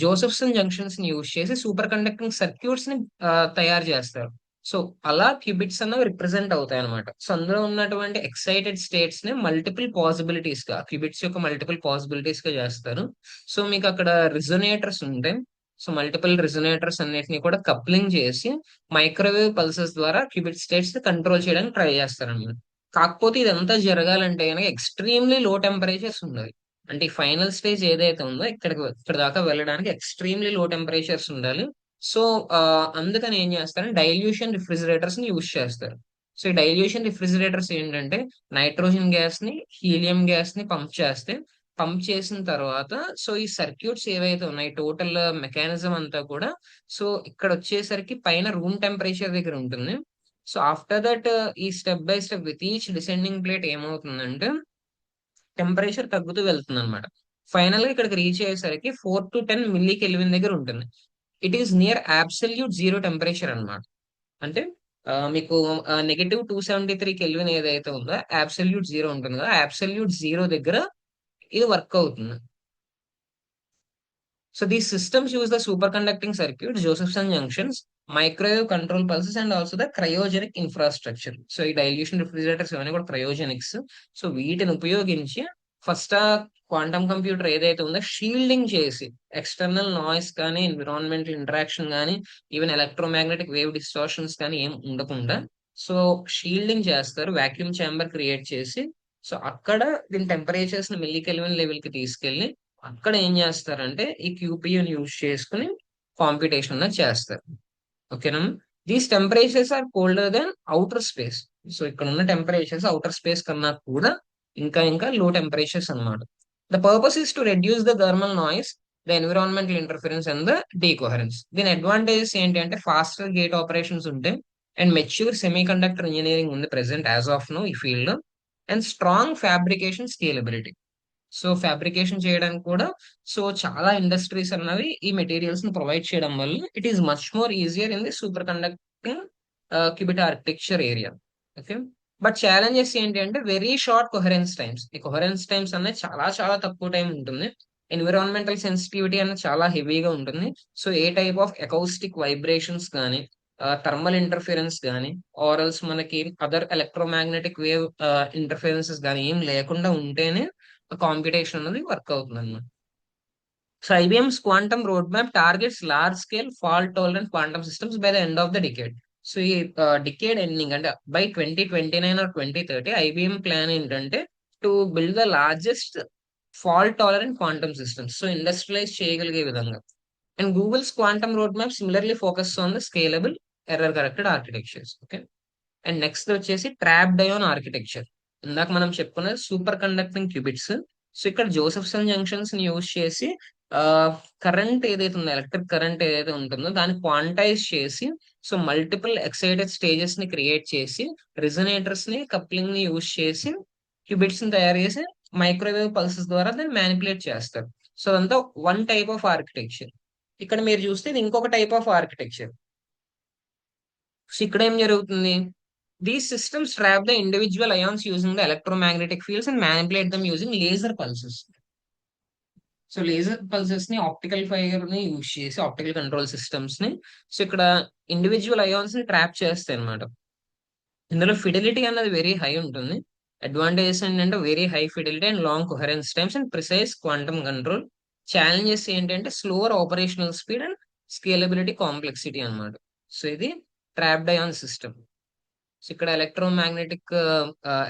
జోసెఫ్సన్ జంక్షన్స్ ని యూజ్ చేసి సూపర్ కండక్టింగ్ సర్క్యూట్స్ ని తయారు చేస్తారు. సో అలా క్యూబిట్స్ అన్నవి రిప్రజెంట్ అవుతాయి అనమాట. సో అందులో ఉన్నటువంటి ఎక్సైటెడ్ స్టేట్స్ ని మల్టిపుల్ పాసిబిలిటీస్ గా, క్యూబిట్స్ యొక్క మల్టిపుల్ పాసిబిలిటీస్ గా చేస్తారు. సో మీకు అక్కడ రిజొనేటర్స్ ఉంటాయి. సో మల్టిపుల్ రిజొనేటర్స్ అన్నిటిని కూడా కప్లింగ్ చేసి మైక్రోవేవ్ పల్సెస్ ద్వారా క్యూబిట్ స్టేట్స్ ని కంట్రోల్ చేయడానికి ట్రై చేస్తారన్నమాట. కాకపోతే ఇదంతా జరగాలంటే కనుక ఎక్స్ట్రీమ్లీ లో టెంపరేచర్స్ ఉండాలి. అంటే ఈ ఫైనల్ స్టేజ్ ఏదైతే ఉందో ఇక్కడ దాకా వెళ్ళడానికి ఎక్స్ట్రీమ్లీ లో టెంపరేచర్స్ ఉండాలి. సో అందుకని ఏం చేస్తారంటే డైల్యూషన్ రిఫ్రిజిరేటర్స్ ని యూజ్ చేస్తారు. సో ఈ డైల్యూషన్ రిఫ్రిజిరేటర్స్ ఏంటంటే నైట్రోజన్ గ్యాస్ ని హీలియం గ్యాస్ ని పంప్ చేసిన తర్వాత సో ఈ సర్క్యూట్స్ ఏవైతే ఉన్నాయి టోటల్ మెకానిజం అంతా కూడా సో ఇక్కడ వచ్చేసరికి పైన రూమ్ టెంపరేచర్ దగ్గర ఉంటుంది. సో ఆఫ్టర్ దట్ ఈ step by step with each descending plate ఏమవుతుందంటే టెంపరేచర్ తగ్గుతూ వెళ్తుంది అనమాట. ఫైనల్ గా ఇక్కడికి రీచ్ అయ్యేసరికి 4 to 10 మిల్లీ కెల్విన్ దగ్గర ఉంటుంది. It is near absolute zero temperature అన్నమాట. అంటే మీకు -273 కెల్విన్ ఏదైతే ఉందో అబ్సల్యూట్ జీరో ఉంటుంది కదా, అబ్సల్యూట్ జీరో దగ్గర ఇది వర్క్ అవుతుంది. So these systems use the superconducting circuit, Josephson junctions, microwave control pulses, and also the cryogenic infrastructure. So ఈ డైల్యూషన్ రిఫ్రిజిరేటర్స్ ఇవన్నీ కూడా క్రయోజెనిక్స్. సో వీటిని ఉపయోగించి ఫస్ట్ ఆ క్వాంటమ్ కంప్యూటర్ ఏదైతే ఉందో షీల్డింగ్ చేసి ఎక్స్టర్నల్ నాయిస్ కానీ ఎన్విరాన్మెంటల్ ఇంటరాక్షన్ కానీ ఈవెన్ ఎలక్ట్రోమాగ్నెటిక్ వేవ్ డిస్టార్షన్స్ కానీ ఏం ఉండకుండా సో షీల్డింగ్ చేస్తారు, వాక్యూమ్ ఛాంబర్ క్రియేట్ చేసి. సో అక్కడ దీని టెంపరేచర్స్ ని మిల్లీ కెల్విన్ లెవెల్ కి తీసుకెళ్లి అక్కడ ఏం చేస్తారంటే ఈ క్యూపీయూని యూజ్ చేసుకుని కాంపిటీషన్ అనేది చేస్తారు. ఓకేనా. These temperatures are colder than outer space. So ఇక్కడ ఉన్న టెంపరేచర్స్ అవుటర్ స్పేస్ కన్నా కూడా ఇంకా ఇంకా లో టెంపరేచర్స్ అన్నమాట. The purpose is to reduce the thermal noise, the environmental interference and the decoherence. దీని అడ్వాంటేజెస్ ఏంటి అంటే ఫాస్టర్ గేట్ ఆపరేషన్స్ ఉంటాయి and mature semiconductor engineering ఉంది ప్రెసెంట్ యాజ్ ఆఫ్ నో ఈ ఫీల్డ్ లో, and strong fabrication scalability. So fabrication చేయడానికి కూడా సో చాలా ఇండస్ట్రీస్ అన్నవి ఈ మెటీరియల్స్ ని ప్రొవైడ్ చేయడం వల్ల it is much more easier in the superconducting qubit architecture area. Okay. But challenges ఏంటి అంటే వెరీ షార్ట్ కొహరెన్స్ టైమ్స్. ఈ కొహరెన్స్ టైమ్స్ అనేది చాలా చాలా తక్కువ టైం ఉంటుంది. ఎన్విరాన్మెంటల్ సెన్సిటివిటీ అనేది చాలా హెవీగా ఉంటుంది. So A type of acoustic vibrations కానీ థర్మల్ ఇంటర్ఫిరెన్స్ కానీ ఆరల్స్ మనకి అదర్ ఎలక్ట్రోమాగ్నెటిక్ వేవ్ ఇంటర్ఫిరెన్సెస్ కానీ ఏం లేకుండా ఉంటేనే కాంపిటీషన్ అనేది వర్క్ అవుతుంది అన్నమాట. So IBM's quantum roadmap targets large scale fault tolerant quantum systems by the end of the decade. So ఈ డికేడ్ ఎండింగ్ అంటే బై 2029 ఆర్ 2030 ఐబిఎం ప్లాన్ ఏంటంటే to build the largest fault tolerant quantum systems, so industrialize చేయగలిగే విధంగా. And Google's quantum roadmap similarly focus on the scalable error corrected architectures. Okay. And next వచ్చేసి trapped ion architecture. ఇందాక మనం చెప్పుకున్నది super conducting qubits. So ఇక్కడ Josephson junctions ని use చేసి ఆ కరెంట్ ఏదైతే ఉందో ఎలక్ట్రిక్ కరెంట్ ఏదైతే ఉంటుందో దాన్ని క్వాంటైజ్ చేసి సో మల్టిపుల్ ఎక్సైటెడ్ స్టేజెస్ ని క్రియేట్ చేసి రిజనేటర్స్ ని కప్లింగ్ ని యూజ్ చేసి క్యూబిట్స్ ని తయారు చేసి మైక్రోవేవ్ పల్సెస్ ద్వారా దాన్ని మ్యానిపులేట్ చేస్తారు. సో అదంతా వన్ టైప్ ఆఫ్ ఆర్కిటెక్చర్. ఇక్కడ మీరు చూస్తే ఇది ఇంకొక టైప్ ఆఫ్ ఆర్కిటెక్చర్. సో ఇక్కడ ఏం జరుగుతుంది, these systems trap the individual ions using the electromagnetic fields and manipulate them using laser pulses. So laser pulses ని ఆప్టికల్ ఫైబర్ ని యూజ్ చేసి ఆప్టికల్ కంట్రోల్ సిస్టమ్స్ ని సో ఇక్కడ ఇండివిజువల్ అయాన్స్ ని trap చేస్తాయి అనమాట. ఇందులో ఫిడిలిటీ అన్నది వెరీ హై ఉంటుంది. అడ్వాంటేజెస్ ఏంటంటే very high fidelity and long coherence times and precise quantum control. Challenges ఏంటంటే slower operational speed and scalability complexity అన్నమాట. సో ఇది ట్రాప్డ్ అయాన్ సిస్టమ్. సో ఇక్కడ ఎలక్ట్రోమాగ్నెటిక్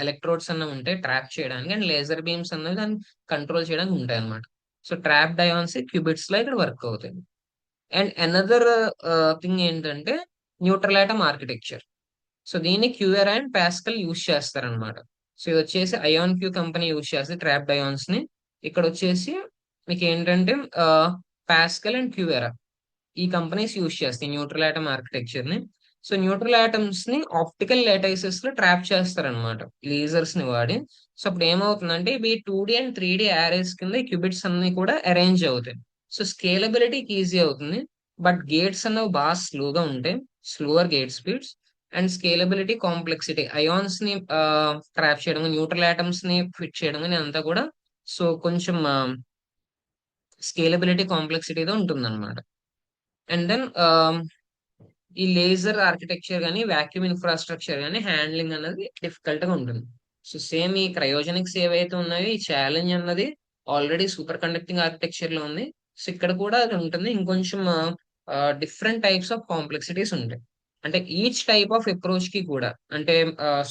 ఎలక్ట్రోడ్స్ అన్నవి ఉంటాయి ట్రాప్ చేయడానికి, అండ్ లేజర్ బీమ్స్ అన్నవి దాన్ని కంట్రోల్ చేయడానికి ఉంటాయి అన్నమాట. సో ట్రాప్డ్ అయాన్స్ క్యూబిట్స్ లో ఇక్కడ వర్క్ అవుతాయి. అండ్ అనదర్ థింగ్ ఏంటంటే న్యూట్రల్ ఆటమ్ ఆర్కిటెక్చర్. సో దీన్ని క్యూఆర్ అండ్ పాస్కల్ యూజ్ చేస్తారనమాట. సో ఇది వచ్చేసి అయాన్ క్యూ కంపెనీ యూజ్ చేస్తుంది ట్రాప్డ్ అయాన్స్ ని. ఇక్కడ వచ్చేసి మీకు ఏంటంటే పాస్కల్ అండ్ క్యూఆర్ ఈ కంపెనీస్ యూజ్ చేస్తాయి న్యూట్రల్ ఆటమ్ ఆర్కిటెక్చర్ ని. సో న్యూట్రల్ ఆటమ్స్ ని ఆప్టికల్ లేటైసెస్ లో ట్రాప్ చేస్తారనమాట లేజర్స్ ని వాడి. సో అప్పుడు ఏమవుతుందంటే ఇవి 2D అండ్ 3D యారేస్ కింద క్యూబిట్స్ అన్ని కూడా అరేంజ్ అవుతాయి. సో స్కేలబిలిటీకి ఈజీ అవుతుంది. బట్ గేట్స్ అన్నవి బాగా స్లోగా ఉంటాయి, slower gate speeds. And scalability complexity ions ని ట్రాప్ చేయడం, న్యూట్రల్ ఆటమ్స్ ని ఫిట్ చేయడం కానీ అంతా కూడా సో కొంచెం స్కేలబిలిటీ కాంప్లెక్సిటీతో ఉంటుంది అనమాట. అండ్ దెన్ ఈ లేజర్ ఆర్కిటెక్చర్ కానీ వాక్యూమ్ ఇన్ఫ్రాస్ట్రక్చర్ కానీ హ్యాండ్లింగ్ అన్నది డిఫికల్ట్ గా ఉంటుంది. సో సేమ్ ఈ క్రయోజనిక్స్ ఏవైతే ఉన్నాయో ఈ ఛాలెంజ్ అన్నది ఆల్రెడీ సూపర్ కండక్టింగ్ ఆర్కిటెక్చర్ లో ఉంది. సో ఇక్కడ కూడా అది ఉంటుంది. ఇంకొంచెం డిఫరెంట్ టైప్స్ ఆఫ్ కాంప్లెక్సిటీస్ ఉంటాయి. అంటే ఈచ్ టైప్ ఆఫ్ అప్రోచ్ కి కూడా అంటే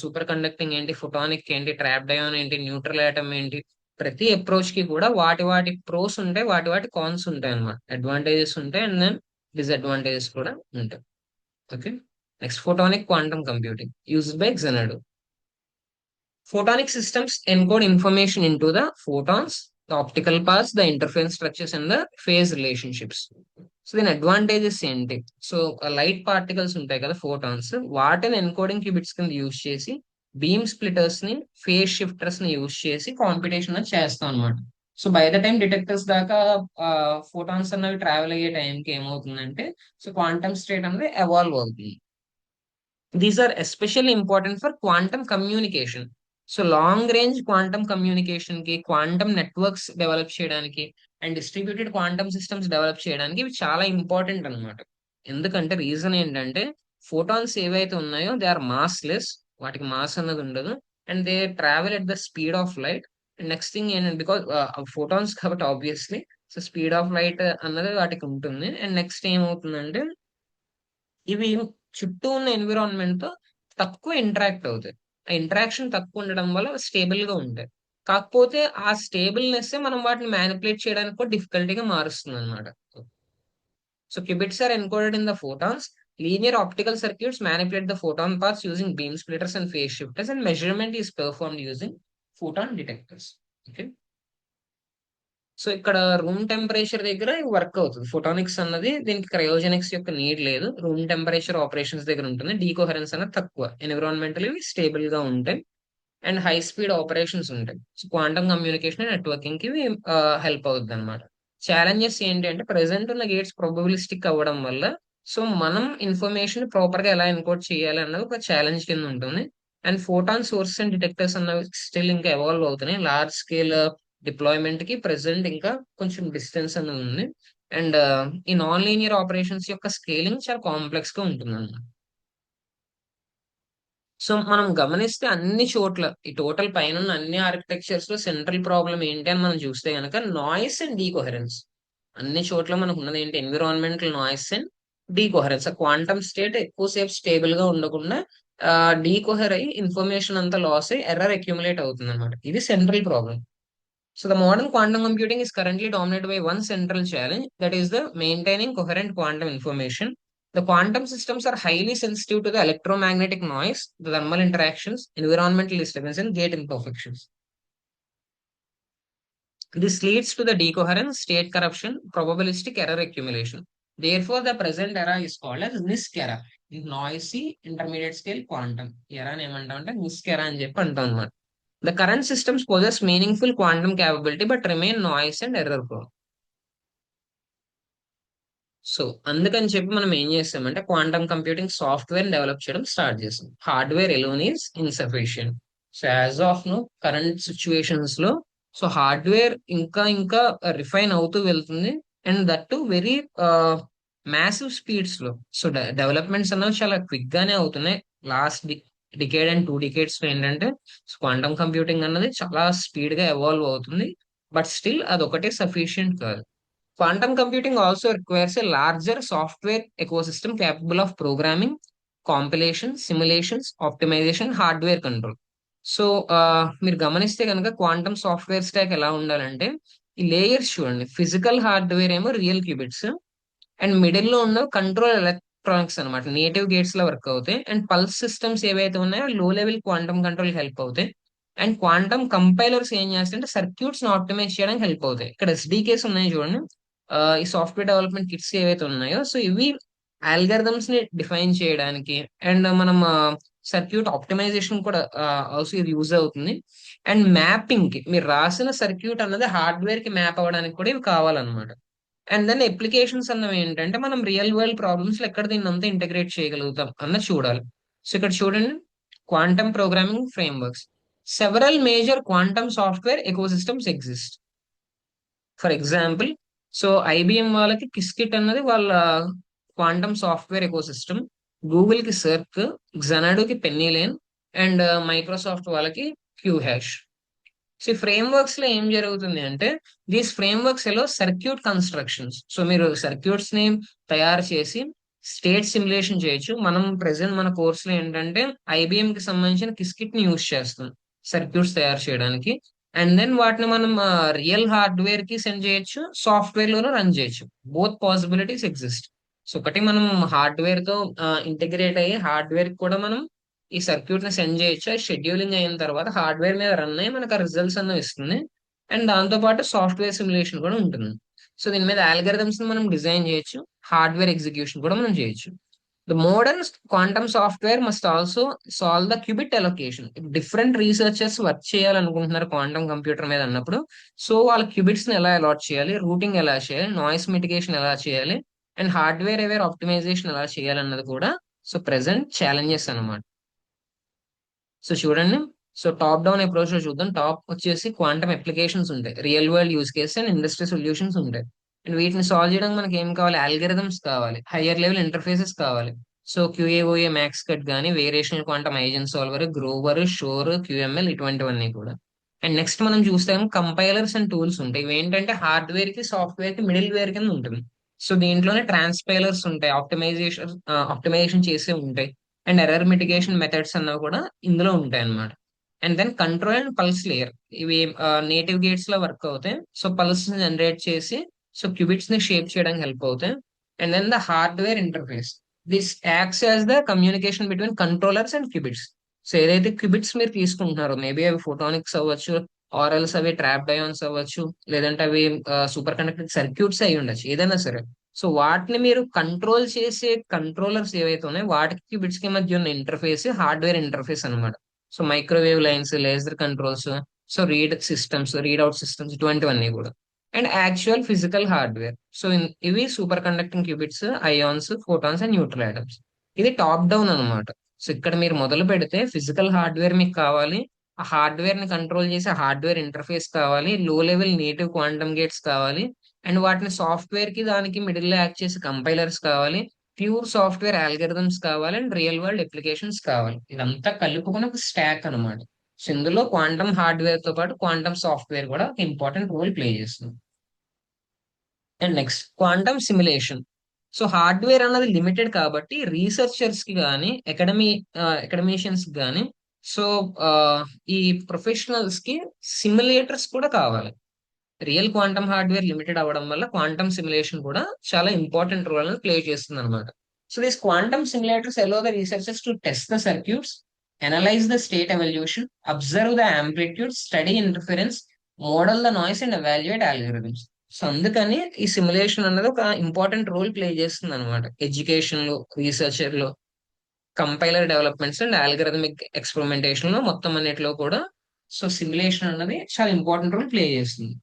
సూపర్ కండక్టింగ్ ఏంటి, ఫోటానిక్ ఏంటి, ట్రాప్ డయాన్ ఏంటి, న్యూట్రల్ ఆటమ్ ఏంటి, ప్రతి అప్రోచ్ కి కూడా వాటి వాటి ప్రోస్ ఉంటాయి, వాటి వాటి కాన్స్ ఉంటాయి అన్నమాట. అడ్వాంటేజెస్ ఉంటాయి అండ్ దెన్ డిసడ్వాంటేజెస్ కూడా ఉంటాయి. Okay. Next photonic quantum computing used by Xanadu. Photonic systems encode information into the photons, the optical paths, the interference structures, and the phase relationships. So దీని అడ్వాంటేజెస్ ఏంటి? So light particles ఉంటాయి కదా photons, వాటిని encoding qubits కింద use చేసి beam స్ప్లిటర్స్ ని, phase shifters ని యూజ్ చేసి కాంపిటీషన్ చేస్తాం అనమాట. So by the time detectors దాకా ఫోటాన్స్ అన్నవి ట్రావెల్ అయ్యే టైంకి ఏమవుతుందంటే సో క్వాంటమ్ స్టేట్ అనేది ఎవాల్వ్ అవుతుంది. These are especially important for quantum communication. So long range quantum communication కి క్వాంటమ్ నెట్వర్క్స్ డెవలప్ చేయడానికి and distributed quantum systems develop చేయడానికి ఇవి చాలా ఇంపార్టెంట్ అన్నమాట. ఎందుకంటే రీజన్ ఏంటంటే ఫోటాన్స్ ఏవైతే ఉన్నాయో దే ఆర్ మాస్ లెస్, వాటికి మాస్ అన్నది ఉండదు, and they travel at the speed of light. And next thing ఏంటంటే బికాస్ ఫోటాన్స్ కాబట్టి obviously so speed of light అన్నది వాటికి ఉంటుంది. అండ్ నెక్స్ట్ ఏమవుతుందంటే ఇవి చుట్టూ ఉన్న ఎన్విరాన్మెంట్ తో తక్కువ ఇంటరాక్ట్ అవుతాయి. ఆ ఇంటరాక్షన్ తక్కువ ఉండడం వల్ల స్టేబుల్ గా ఉంటాయి. కాకపోతే ఆ స్టేబుల్నెస్ మనం వాటిని మ్యానిపులేట్ చేయడానికి కూడా డిఫికల్టీగా మారుస్తుంది అనమాట. So qubits are encoded in the photons. Linear optical circuits manipulate the photon paths using beam splitters and phase shifters, and measurement is performed using photon detectors. Okay. So ఇక్కడ రూమ్ టెంపరేచర్ దగ్గర work అవుతుంది. ఫోటానిక్స్ అన్నది దీనికి cryogenics యొక్క need లేదు. Room temperature operations దగ్గర ఉంటుంది. డీకోహరెన్స్ అనేది తక్కువ, ఎన్విరాన్మెంటలీ స్టేబుల్ గా ఉంటాయి అండ్ హై స్పీడ్ ఆపరేషన్స్ ఉంటాయి. So quantum communication and networking కి హెల్ప్ అవుతుంది అనమాట. ఛాలెంజెస్ ఏంటి అంటే ప్రెసెంట్ ఉన్న గేట్స్ ప్రొబబిలిస్టిక్ అవ్వడం వల్ల సో మనం ఇన్ఫర్మేషన్ ప్రాపర్ గా ఎలా ఎన్కోడ్ చేయాలి అన్నది ఒక ఛాలెంజ్ కింద ఉంటుంది. And photon sources and detectors అన్నవి స్టిల్ ఇంకా ఎవాల్వ్ అవుతున్నాయి. లార్జ్ స్కేల్ డిప్లాయ్మెంట్ కి ప్రెసెంట్ ఇంకా కొంచెం డిస్టెన్స్ అనేది ఉంది. అండ్ ఈ నాన్ లీనియర్ ఆపరేషన్స్ యొక్క స్కేలింగ్ చాలా కాంప్లెక్స్ గా ఉంటుంది అన్నమాట. సో మనం గమనిస్తే అన్ని చోట్ల ఈ టోటల్ పైన ఉన్న అన్ని ఆర్కిటెక్చర్స్ లో సెంట్రల్ ప్రాబ్లం ఏంటి అని మనం చూస్తే కనుక నాయిస్ అండ్ డీకోహరెన్స్. అన్ని చోట్ల మనకు ఉన్నది ఏంటి, ఎన్విరాన్మెంటల్ నాయిస్ అండ్ డీకోహరెన్స్. ఆ క్వాంటమ్ స్టేట్ ఎక్కువసేపు స్టేబుల్ గా ఉండకుండా డీకోహర్ అయ్యి ఇన్ఫర్మేషన్ అంతా లాస్ అయ్యి ఎర్రర్ అక్యుములేట్ అవుతుంది అనమాట. ఇది central problem. So the modern quantum computing is currently dominated by one central challenge, that is the maintaining coherent quantum information. The quantum systems are highly sensitive to the electromagnetic noise, the thermal interactions, environmental disturbance, and gate imperfections. This leads to the decoherence, state corruption, probabilistic error accumulation. Therefore, the present era is called as NISQ era, noisy intermediate scale quantum. Era ఏమంటామంటే NISQ era అని చెప్పి అంటాం అన్నమాట. The current systems possess meaningful quantum capability but remain noise and error prone. So అందుకని చెప్పి మనం ఏం చేస్తామంటే క్వాంటమ్ కంప్యూటింగ్ సాఫ్ట్వేర్ డెవలప్ చేయడం స్టార్ట్ చేస్తాం. Hardware alone is insufficient. So as of no current situations లో సో హార్డ్వేర్ ఇంకా ఇంకా రిఫైన్ అవుతూ వెళ్తుంది. And that to very massive speeds లో. సో డెవలప్మెంట్స్ అన్నవి చాలా క్విక్ గానే అవుతున్నాయి. లాస్ట్ డికేడ్ అండ్ 2 డికేడ్స్ లో ఏంటంటే క్వాంటమ్ కంప్యూటింగ్ అన్నది చాలా స్పీడ్ గా ఎవాల్వ్ అవుతుంది. బట్ స్టిల్ అదొకటే సఫిషియంట్ కాదు. Quantum computing also requires a larger software ecosystem capable of programming, compilation, simulations, optimization, hardware control. So మీరు గమనిస్తే కనుక క్వాంటమ్ సాఫ్ట్వేర్ స్టాక్ ఎలా ఉండాలంటే, ఈ లేయర్స్ చూడండి. ఫిజికల్ హార్డ్వేర్ ఏమో రియల్ క్యూబిట్స్, అండ్ మిడిల్ లో ఉన్న కంట్రోల్ ఎలక్ట్రానిక్స్ అనమాట, నేటివ్ గేట్స్ లో వర్క్ అవుతాయి. అండ్ పల్స్ సిస్టమ్స్ ఏవైతే ఉన్నాయో లో లెవెల్ క్వాంటమ్ కంట్రోల్ హెల్ప్ అవుతాయి. అండ్ క్వాంటమ్ కంపైలర్స్ ఏం చేస్తాయంటే సర్క్యూట్స్ ని ఆప్టిమైజ్ చేయడానికి హెల్ప్ అవుతాయి. ఇక్కడ ఎస్డికేస్ ఉన్నాయి చూడండి. ఈ సాఫ్ట్వేర్ డెవలప్మెంట్ కిట్స్ ఏవైతే ఉన్నాయో, సో ఇవి ఆల్గరిథమ్స్ ని డిఫైన్ చేయడానికి, అండ్ మనం సర్క్యూట్ ఆప్టిమైజేషన్ కూడా ఆల్సో ఇది యూజ్ అవుతుంది. అండ్ మ్యాపింగ్ కి, మీరు రాసిన సర్క్యూట్ అన్నది హార్డ్వేర్ కి మ్యాప్ అవ్వడానికి కూడా ఇవి కావాలన్నమాట. అండ్ దెన్ అప్లికేషన్స్ అన్నవి ఏంటంటే మనం రియల్ వరల్డ్ ప్రాబ్లమ్స్ లో ఎక్కడ దీన్ని అంతా ఇంటగ్రేట్ చేయగలుగుతాం అన్నది చూడాలి. సో ఇక్కడ చూడండి, quantum programming frameworks. Several major quantum software ecosystems exist. For example, so IBM వాళ్ళకి కిస్కిట్ అన్నది వాళ్ళ క్వాంటమ్ సాఫ్ట్వేర్ ఎకోసిస్టమ్. గూగుల్ కి సర్క్, జెనాడో కి పెన్నీలేన్, అండ్ మైక్రోసాఫ్ట్ వాళ్ళకి Q hash. So frameworks లో ఏం జరుగుతుంది అంటే, దీస్ ఫ్రేమ్ వర్క్స్ లో సర్క్యూట్ కన్స్ట్రక్షన్స్. సో మీరు సర్క్యూట్స్ ని తయారు చేసి స్టేట్ సిమ్యులేషన్ చేయొచ్చు. మనం ప్రెసెంట్ మన కోర్స్ లో ఏంటంటే ఐబిఎం కి సంబంధించిన కిస్కిట్ ని యూజ్ చేస్తాం సర్క్యూట్స్ తయారు చేయడానికి. అండ్ దెన్ వాటిని మనం రియల్ హార్డ్వేర్ కి సెండ్ చేయొచ్చు, సాఫ్ట్వేర్ లోనూ రన్ చేయొచ్చు. Both possibilities exist. సో ఒకటి మనం హార్డ్వేర్ తో ఇంటిగ్రేట్ అయ్యి హార్డ్వేర్ కూడా మనం ఈ సర్క్యూట్ ని సెండ్ చేయొచ్చు. షెడ్యూలింగ్ అయిన తర్వాత హార్డ్వేర్ మీద రన్ అయ్యి మనకు ఆ రిజల్ట్స్ అన్నవి ఇస్తుంది. అండ్ దాంతో పాటు సాఫ్ట్వేర్ సిమ్యులేషన్ కూడా ఉంటుంది. సో దీని మీద ఆల్గరిథమ్స్ ని మనం డిజైన్ చేయొచ్చు, హార్డ్వేర్ ఎగ్జిక్యూషన్ కూడా మనం చేయొచ్చు. The modern quantum software must also solve the qubit allocation. Different researchers work చేయాలనుకుంటున్నారు క్వాంటమ్ కంప్యూటర్ మీద అన్నప్పుడు, సో వాళ్ళ క్యూబిట్స్ ని ఎలా అలాట్ చేయాలి, రూటింగ్ ఎలా చేయాలి, నాయిస్ మిటిగేషన్ ఎలా చేయాలి, అండ్ హార్డ్వేర్ అవేర్ ఆప్టిమైజేషన్ ఎలా చేయాలన్నది కూడా సో ప్రెసెంట్ ఛాలెంజెస్ అన్నమాట. సో చూడండి, సో టాప్ డౌన్ అప్రోచ్ లో చూద్దాం. టాప్ వచ్చేసి క్వాంటమ్ అప్లికేషన్స్ ఉంటాయి, real world use cases and industry solutions ఉంటాయి. అండ్ వీటిని సాల్వ్ చేయడానికి మనకి ఏం కావాలి? అల్గరిథమ్స్ కావాలి, హయ్యర్ లెవెల్ ఇంటర్ఫేసెస్ కావాలి. సో క్యూఏఓఏ, మ్యాక్స్ కట్ కానీ, వేరియేషనల్ క్వాంటమ్ ఐజెంట్ సాల్వర్, గ్రోవర్, షోర్, క్యూఎంఎల్, ఇటువంటివన్నీ కూడా. అండ్ నెక్స్ట్ మనం చూస్తే కంపైలర్స్ అండ్ టూల్స్ ఉంటాయి. ఇవి ఏంటంటే హార్డ్వేర్ కి సాఫ్ట్వేర్ కి మిడిల్ వేర్ కింద ఉంటుంది. సో దీంట్లోనే ట్రాన్స్పైలర్స్ ఉంటాయి, ఆప్టిమైజేషన్ చేసే ఉంటాయి. అండ్ ఎర్రర్ మిటిగేషన్ మెథడ్స్ అన్నవి కూడా ఇందులో ఉంటాయి అన్నమాట. And then control and pulse layer, ఇవి నేటివ్ గేట్స్ లో వర్క్ అవుతాయి. సో పల్స్ జనరేట్ చేసి సో క్యూబిట్స్ ని షేప్ చేయడానికి హెల్ప్ అవుతాయి. And then the hardware interface, this acts as the communication between controllers and qubits. So ఏదైతే qubits మీరు తీసుకుంటున్నారో, మేబీ అవి ఫోటానిక్స్ అవ్వచ్చు, ఆర్ఎల్స్ అవి ట్రాప్ అయాన్స్ అవ్వచ్చు, లేదంటే అవి సూపర్ కండక్టింగ్ సర్క్యూట్స్ అయి ఉండొచ్చు, ఏదైనా సరే. సో వాటిని మీరు కంట్రోల్ చేసే కంట్రోలర్స్ ఏవైతే ఉన్నాయో వాటికి బిట్స్ కి మధ్య ఉన్న ఇంటర్ఫేస్ హార్డ్వేర్ ఇంటర్ఫేస్ అన్నమాట. So microwave lines, laser controls, so read systems, readout systems, ఇటువంటివన్నీ కూడా. And actual physical hardware, so ఇవి superconducting qubits, ions, photons and neutral atoms. ఇది టాప్ డౌన్ అన్నమాట. సో ఇక్కడ మీరు మొదలు పెడితే ఫిజికల్ హార్డ్వేర్ మీకు కావాలి, ఆ హార్డ్వేర్ ని కంట్రోల్ చేసే హార్డ్వేర్ ఇంటర్ఫేస్ కావాలి, లో లెవెల్ నేటివ్ క్వాంటమ్ గేట్స్ కావాలి, అండ్ వాటిని సాఫ్ట్వేర్ కి దానికి మిడిల్ లో యాక్ట్ చేసే కంపైలర్స్ కావాలి, ప్యూర్ సాఫ్ట్వేర్ ఆల్గరిథమ్స్ కావాలి, అండ్ రియల్ వరల్డ్ అప్లికేషన్స్ కావాలి. ఇదంతా కలుపుకుని ఒక స్టాక్ అన్నమాట. సో ఇందులో క్వాంటమ్ హార్డ్వేర్ తో పాటు క్వాంటమ్ సాఫ్ట్వేర్ కూడా ఒక ఇంపార్టెంట్ రోల్ ప్లే చేస్తుంది. And next quantum simulation. So hardware అన్నది లిమిటెడ్ కాబట్టి రీసెర్చర్స్ కి కానీ, అకాడమిషియన్స్ కి కానీ, సో ఆ, ఈ ప్రొఫెషనల్స్ కి సిమ్యులేటర్స్ కూడా కావాలి. రియల్ క్వాంటమ్ హార్డ్వేర్ లిమిటెడ్ అవ్వడం వల్ల క్వాంటమ్ సిమ్యులేషన్ కూడా చాలా ఇంపార్టెంట్ రోల్ ప్లే చేస్తుంది అనమాట. So these quantum simulators allow the researchers to test the circuits, analyze the state evolution, observe the amplitude, study interference, model the noise and evaluate algorithms. So అందుకని ఈ simulation అనేది ఒక important role play చేస్తుంది అనమాట, education లో, researcher లో, compiler developments and algorithmic experimentation లో, మొత్తం అన్నిటిలో కూడా సో సిమ్యులేషన్ అన్నది చాలా ఇంపార్టెంట్ రోల్ ప్లే చేస్తుంది.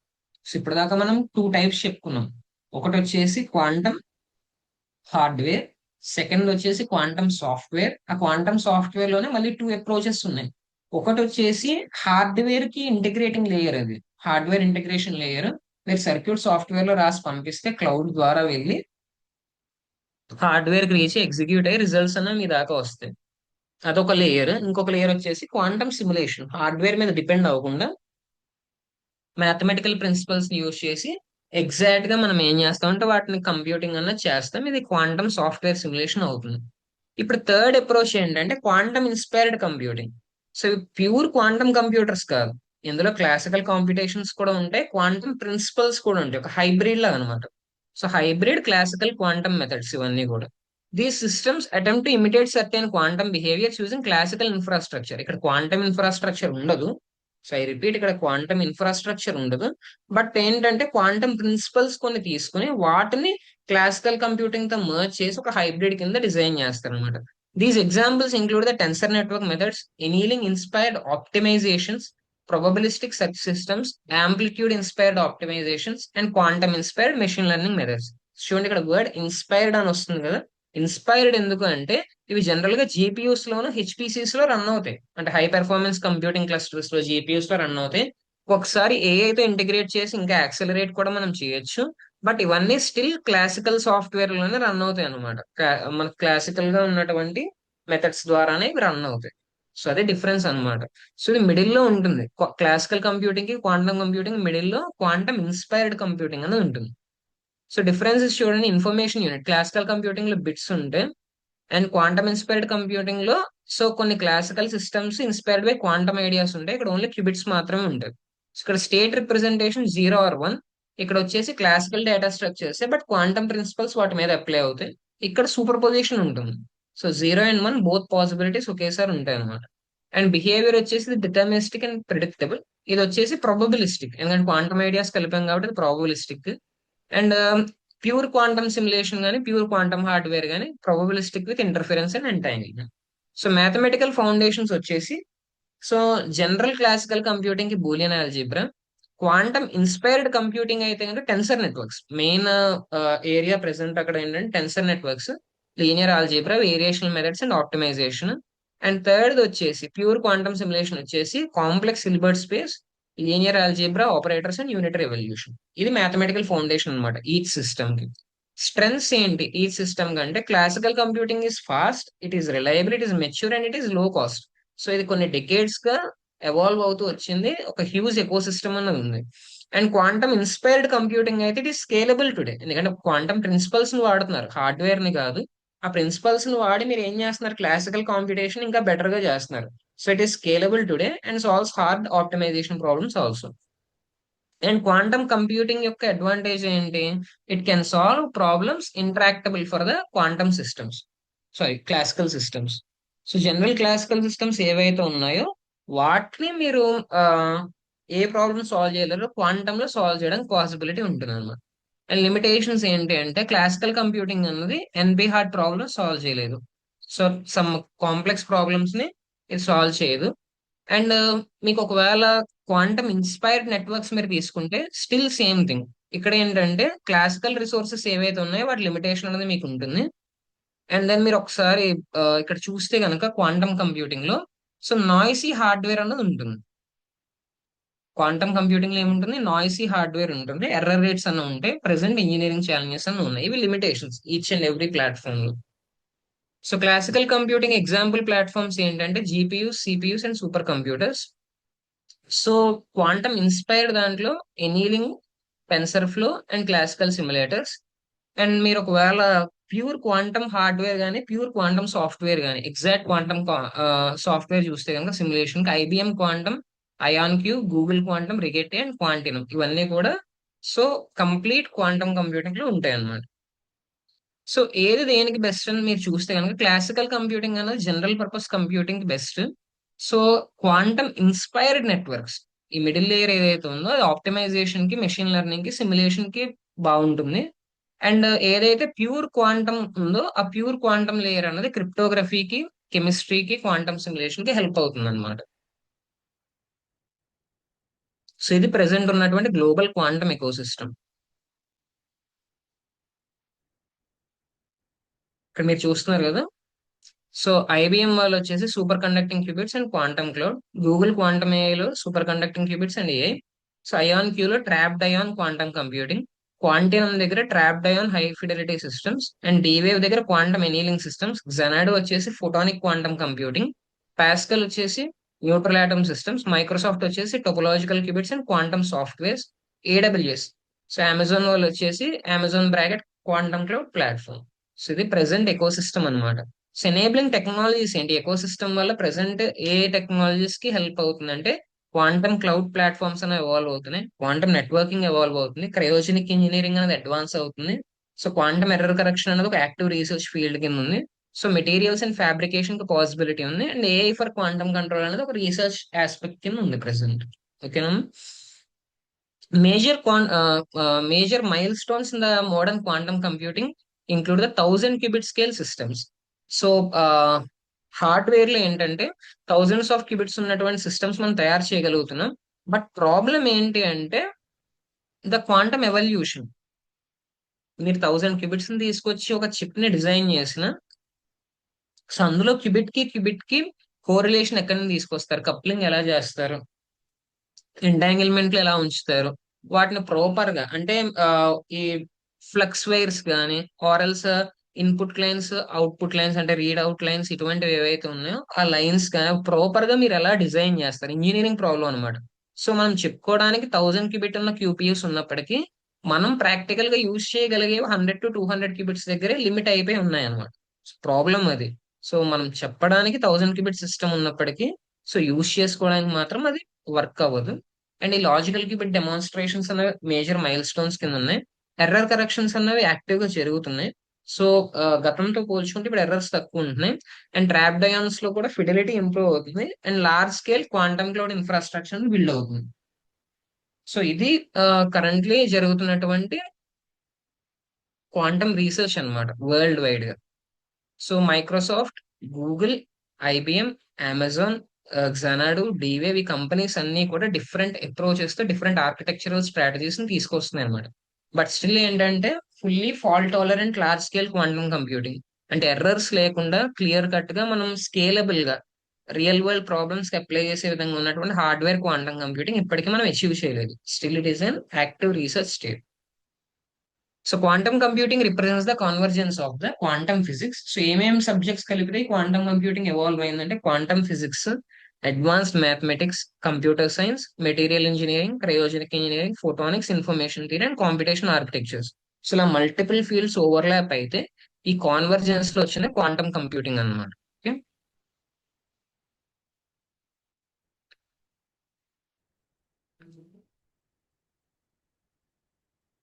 సో ఇప్పటిదాకా మనం 2 టైప్స్ చెప్పుకున్నాం. ఒకటి వచ్చేసి క్వాంటమ్ హార్డ్వేర్, సెకండ్ వచ్చేసి క్వాంటమ్ సాఫ్ట్వేర్. ఆ క్వాంటమ్ సాఫ్ట్వేర్ లోనే మళ్ళీ 2 అప్రోచెస్ ఉన్నాయి. ఒకటి వచ్చేసి హార్డ్వేర్ కి ఇంటిగ్రేటింగ్ లేయర్. అది హార్డ్వేర్ ఇంటిగ్రేషన్ లేయర్. మీరు సర్క్యూట్ సాఫ్ట్వేర్ లో రాసి పంపిస్తే క్లౌడ్ ద్వారా వెళ్ళి హార్డ్వేర్ కి రీచ్ ఎగ్జిక్యూట్ అయ్యి రిజల్ట్స్ అన్న మీ దాకా వస్తాయి. అదొక లేయర్. ఇంకొక లేయర్ వచ్చేసి క్వాంటమ్ సిమ్యులేషన్. హార్డ్వేర్ మీద డిపెండ్ అవ్వకుండా మ్యాథమెటికల్ ప్రిన్సిపల్స్ యూజ్ చేసి ఎగ్జాక్ట్ గా మనం ఏం చేస్తాం అంటే వాటిని కంప్యూటింగ్ అన్నది చేస్తాం. ఇది క్వాంటమ్ సాఫ్ట్వేర్ సిమ్యులేషన్ అవుతుంది. ఇప్పుడు థర్డ్ అప్రోచ్ ఏంటంటే క్వాంటమ్ ఇన్స్పైర్డ్ కంప్యూటింగ్. సో ఇవి ప్యూర్ క్వాంటమ్ కంప్యూటర్స్ కాదు. ఇందులో క్లాసికల్ కాంప్యూటేషన్స్ కూడా ఉంటాయి, క్వాంటమ్ ప్రిన్సిపల్స్ కూడా ఉంటాయి. ఒక హైబ్రిడ్ లాగా అనమాట. So hybrid classical quantum methods ఇవన్నీ కూడా. These systems attempt to imitate certain quantum behaviours using classical infrastructure. ఇక్కడ క్వాంటమ్ ఇన్ఫ్రాస్ట్రక్చర్ ఉండదు. సో ఐ రిపీట్, ఇక్కడ క్వాంటమ్ ఇన్ఫ్రాస్ట్రక్చర్ ఉండదు. బట్ ఏంటంటే క్వాంటమ్ ప్రిన్సిపల్స్ కొన్ని తీసుకుని వాటిని క్లాసికల్ కంప్యూటింగ్ తో మర్జ్ చేసి ఒక హైబ్రిడ్ కింద డిజైన్ చేస్తారు అనమాట. These examples include the tensor network methods, annealing inspired optimizations, probabilistic search systems, amplitude inspired optimizations, and quantum inspired machine learning methods. చూడండి, ఇక్కడ వర్డ్ ఇన్స్పైర్డ్ అని వస్తుంది కదా. ఇన్స్పైర్డ్ ఎందుకు అంటే ఇవి జనరల్ గా జీపీయూస్ లోను హెచ్పిసిస్ లో రన్ అవుతాయి. అంటే హై పెర్ఫార్మెన్స్ కంప్యూటింగ్ క్లస్టర్స్ లో జీపీయూస్ లో రన్ అవుతాయి. ఒకసారి ఏఐ తో ఇంటిగ్రేట్ చేసి ఇంకా యాక్సలరేట్ కూడా మనం చేయొచ్చు. బట్ ఇవన్నీ స్టిల్ క్లాసికల్ సాఫ్ట్వేర్ లోనే రన్ అవుతాయి అనమాట. మన క్లాసికల్ గా ఉన్నటువంటి మెథడ్స్ ద్వారానే ఇవి రన్ అవుతాయి. సో అదే డిఫరెన్స్ అన్నమాట. సో ఇది మిడిల్ లో ఉంటుంది. క్లాసికల్ కంప్యూటింగ్ కి క్వాంటమ్ కంప్యూటింగ్ మిడిల్ లో క్వాంటమ్ ఇన్స్పైర్డ్ కంప్యూటింగ్ అనేది ఉంటుంది. సో డిఫరెన్సెస్ చూడండి. ఇన్ఫర్మేషన్ యూనిట్ క్లాసికల్ కంప్యూటింగ్ లో బిట్స్ ఉంటాయి, అండ్ క్వాంటమ్ ఇన్స్పైర్డ్ కంప్యూటింగ్ లో సో కొన్ని classical systems inspired by quantum ideas ఉంటాయి. ఇక్కడ ఓన్లీ క్యూబిట్స్ మాత్రమే ఉంటాయి. సో ఇక్కడ స్టేట్ రిప్రజెంటేషన్ 0 or 1. ఇక్కడ వచ్చేసి classical data structures, but quantum principles వాటి మీద అప్లై అవుతాయి. ఇక్కడ సూపర్ పొజిషన్ ఉంటుంది. సో 0 and 1 బోత్ పాసిబిలిటీస్ ఒకేసారి ఉంటాయి అనమాట. అండ్ బిహేవియర్ వచ్చేసి డిటర్మినిస్టిక్ అండ్ ప్రిడిక్టబుల్. ఇది వచ్చేసి probabilistic, ఎందుకంటే క్వాంటమ్ ఐడియాస్ కలిపాం కాబట్టి ఇది probabilistic. And pure quantum simulation కానీ ప్యూర్ క్వాంటమ్ హార్డ్వేర్ కానీ probabilistic with interference and entangling. So mathematical foundations వచ్చేసి సో జనరల్ క్లాసికల్ కంప్యూటింగ్ కి Boolean algebra. Quantum inspired computing అయితే కనుక tensor networks main area present అక్కడ ఏంటంటే tensor networks, linear algebra, variational methods and optimization. And third వచ్చేసి pure quantum simulation వచ్చేసి complex Hilbert space, linear algebra, operators and unitary evolution. ఇది mathematical foundation అనమాట each system కి. Strengths ఏంటి each system కంటే? Classical computing is fast, it is reliable, it is mature and it is low cost. So ఇది కొన్ని decades గా evolve అవుతూ వచ్చింది. ఒక హ్యూజ్ ఎకో సిస్టమ్ అన్నది ఉంది. అండ్ క్వాంటమ్ ఇన్స్పైర్డ్ కంప్యూటింగ్ అయితే ఇట్ ఈస్ స్కేలబుల్ టుడే, ఎందుకంటే క్వాంటమ్ ప్రిన్సిపల్స్ ని వాడుతున్నారు, హార్డ్వేర్ ని కాదు. ఆ ప్రిన్సిపల్స్ ని వాడి మీరు ఏం చేస్తున్నారు, క్లాసికల్ కాంప్యూటేషన్ ఇంకా బెటర్ గా చేస్తున్నారు. So it is scalable today and solves hard optimization problems also. And quantum computing యొక్క అడ్వాంటేజ్ ఏంటి? It can solve problems intractable for the quantum systems, sorry classical systems. So general classical systems ఏవైతే ఉన్నాయో వాటిని మీరు ఆ, ఏ problem solve చేయలేరో quantum లో సాల్వ్ చేయడానికి పాసిబిలిటీ ఉంటుంది అనమాట. అండ్ లిమిటేషన్స్ ఏంటి అంటే క్లాసికల్ కంప్యూటింగ్ అన్నది ఎన్బి హార్డ్ ప్రాబ్లమ్ సాల్వ్ చేయలేదు. సో సమ్ కాంప్లెక్స్ ప్రాబ్లమ్స్ ని ఇది సాల్వ్ చేయదు. అండ్ మీకు ఒకవేళ క్వాంటమ్ ఇన్స్పైర్డ్ నెట్వర్క్స్ మీరు తీసుకుంటే స్టిల్ సేమ్ థింగ్. ఇక్కడ ఏంటంటే క్లాసికల్ రిసోర్సెస్ ఏవైతే ఉన్నాయో వాటి లిమిటేషన్ అనేది మీకు ఉంటుంది. అండ్ దెన్ మీరు ఒకసారి ఇక్కడ చూస్తే కనుక క్వాంటమ్ కంప్యూటింగ్ లో సో నాయిసీ హార్డ్వేర్ అన్నది ఉంటుంది. క్వాంటమ్ కంప్యూటింగ్ లో ఏముంటుంది? నాయిసీ హార్డ్వేర్ ఉంటుంది, ఎర్రర్ రేట్స్ అన్న ఉంటాయి, ప్రెసెంట్ ఇంజనీరింగ్ ఛాలెంజెస్ అన్న ఉన్నాయి. ఇవి limitations each and every platform లో. So classical computing example platforms ఏంటంటే GPUs, CPUs and supercomputers. So quantum inspired దాంట్లో annealing, TensorFlow and classical simulators. And మీరు ఒకవేళ ప్యూర్ క్వాంటమ్ హార్డ్వేర్ కానీ pure quantum software కానీ exact quantum software చూస్తే కనుక simulation కి IBM quantum, IonQ, Google quantum, Rigetti and Quantinuum ఇవన్నీ కూడా సో కంప్లీట్ క్వాంటమ్ కంప్యూటింగ్ లో ఉంటాయి అన్నమాట. సో ఏది దేనికి బెస్ట్ అని మీరు చూస్తే కనుక క్లాసికల్ కంప్యూటింగ్ అనేది general purpose computing best. So quantum inspired networks, ఈ మిడిల్ లేయర్ ఏదైతే ఉందో అది ఆప్టిమైజేషన్ కి, మెషిన్ లెర్నింగ్ కి, సిమ్యులేషన్ కి బాగుంటుంది. అండ్ ఏదైతే ప్యూర్ క్వాంటమ్ ఉందో ఆ ప్యూర్ క్వాంటమ్ లేయర్ అనేది క్రిప్టోగ్రఫీకి, కెమిస్ట్రీకి, క్వాంటమ్ సిమ్యులేషన్ కి హెల్ప్ అవుతుంది అనమాట. సో ఇది ప్రెసెంట్ ఉన్నటువంటి గ్లోబల్ క్వాంటమ్ ఎకోసిస్టమ్. ఇక్కడ మీరు చూస్తున్నారు కదా. సో ఐబిఎం వాళ్ళు వచ్చేసి superconducting qubits and quantum cloud. Google quantum ఏఐలో superconducting qubits and AI. So అయాన్ క్యూలో trapped ion quantum computing. Quantinuum దగ్గర trapped ion high fidelity systems and D-Wave దగ్గర క్వాంటమ్ ఎనీలింగ్ సిస్టమ్స్. జెనాడో వచ్చేసి photonic quantum computing. Pascal వచ్చేసి neutral atom systems. Microsoft వచ్చేసి topological qubits and quantum softwares. AWS, so Amazon వాళ్ళు వచ్చేసి Amazon Braket quantum cloud platform. So ఇది present eco system అనమాట. So enabling technologies ఏంటి, eco system వల్ల present ఏ technologies కి help అవుతుందంటే క్వాంటమ్ క్లౌడ్ ప్లాట్ఫామ్స్ అనేవి ఎవాల్వ్ అవుతున్నాయి, క్వాంటమ్ నెట్వర్కింగ్ ఎవాల్వ్ అవుతుంది, క్రయోజనిక్ ఇంజనీరింగ్ అనేది అడ్వాన్స్ అవుతుంది. సో క్వాంటమ్ ఎర్రర్ కరెక్షన్ అనేది ఒక యాక్టివ్ రీసెర్చ్ ఫీల్డ్ కింద ఉంది. సో మెటీరియల్స్ అండ్ ఫ్యాబ్రికేషన్ కి పాసిబిలిటీ ఉంది, and AI for quantum control అనేది ఒక రీసెర్చ్ ఆస్పెక్ట్ కింద ఉంది ప్రెసెంట్. ఓకేనా. Major milestones in the modern quantum computing include the 1000 qubit scale systems. So hardware లో ఏంటంటే థౌజండ్స్ ఆఫ్ క్యూబిట్స్ ఉన్నటువంటి సిస్టమ్స్ మనం తయారు చేయగలుగుతున్నాం. బట్ ప్రాబ్లం ఏంటి అంటే ద క్వాంటమ్ ఎవల్యూషన్. మీరు 1000 క్యూబిట్స్ ని తీసుకొచ్చి ఒక చిప్ ని డిజైన్ చేసిన, సో అందులో క్యూబిట్ కి కోరిలేషన్ ఎక్కడి నుంచి తీసుకొస్తారు, కప్లింగ్ ఎలా చేస్తారు, ఎంటాంగిల్మెంట్లు ఎలా ఉంచుతారు, వాటిని ప్రాపర్ గా అంటే ఈ ఫ్లక్స్ వైర్స్ కానీ ఆర్ఎల్స్ ఇన్పుట్ లైన్స్ అవుట్పుట్ లైన్స్ అంటే రీడ్ అవుట్ లైన్స్ ఇటువంటివి ఏవైతే ఉన్నాయో ఆ లైన్స్ కానీ ప్రాపర్ గా మీరు ఎలా డిజైన్ చేస్తారు, ఇంజనీరింగ్ ప్రాబ్లం అనమాట. సో మనం చెప్పుకోవడానికి 1000 క్యూబిట్ ఉన్న క్యూపీఎస్ ఉన్నప్పటికీ మనం ప్రాక్టికల్ గా యూజ్ చేయగలిగే 100 to 200 క్యూబిట్స్ దగ్గరే లిమిట్ అయిపోయి ఉన్నాయి అనమాట. ప్రాబ్లం అది. సో మనం చెప్పడానికి 1000 క్యూబిట్ సిస్టమ్ ఉన్నప్పటికీ సో యూజ్ చేసుకోవడానికి మాత్రం అది వర్క్ అవ్వదు. అండ్ ఈ లాజికల్ క్యూబిట్ డెమాన్స్ట్రేషన్స్ అనేవి మేజర్ మైల్ స్టోన్స్ కింద ఉన్నాయి. ఎర్రర్ కరెక్షన్స్ అనేవి యాక్టివ్ గా జరుగుతున్నాయి. సో గతంతో పోల్చుకుంటే ఇప్పుడు ఎర్రర్స్ తక్కువ ఉంటున్నాయి. అండ్ ట్రాప్ డయాన్స్ లో కూడా ఫిడిలిటీ ఇంప్రూవ్ అవుతుంది, and large scale quantum cloud infrastructure build అవుతుంది. సో ఇది కరెంట్లీ జరుగుతున్నటువంటి క్వాంటమ్ రీసెర్చ్ అన్నమాట వరల్డ్ వైడ్ గా. So Microsoft, Google, IBM, Amazon, Xanadu, D-Wave ఈ కంపెనీస్ అన్ని కూడా డిఫరెంట్ అప్రోచెస్ తో డిఫరెంట్ ఆర్కిటెక్చరల్ స్ట్రాటజీస్ ని తీసుకొస్తున్నాయి అనమాట. బట్ స్టిల్ ఏంటంటే fully fault tolerant large scale quantum computing అంటే ఎర్రర్స్ లేకుండా క్లియర్ కట్ గా మనం స్కేలబుల్ గా రియల్ వరల్డ్ ప్రాబ్లమ్స్ కి అప్లై చేసే విధంగా ఉన్నటువంటి హార్డ్వేర్ క్వాంటమ్ కంప్యూటింగ్ ఇప్పటికీ మనం అచీవ్ చేయలేదు. Still it is an active research state. So quantum computing represents the convergence of the quantum physics. So ఏమేమి సబ్జెక్ట్స్ కలిపితే క్వాంటమ్ కంప్యూటింగ్ ఎవాల్వ్ అయిందంటే quantum physics, advanced mathematics, computer science, material engineering, cryogenic engineering, photonics, information theory and computation architectures. So ఇలా multiple fields overlap అయితే ఈ convergence లో వచ్చిన quantum computing అన్నమాట.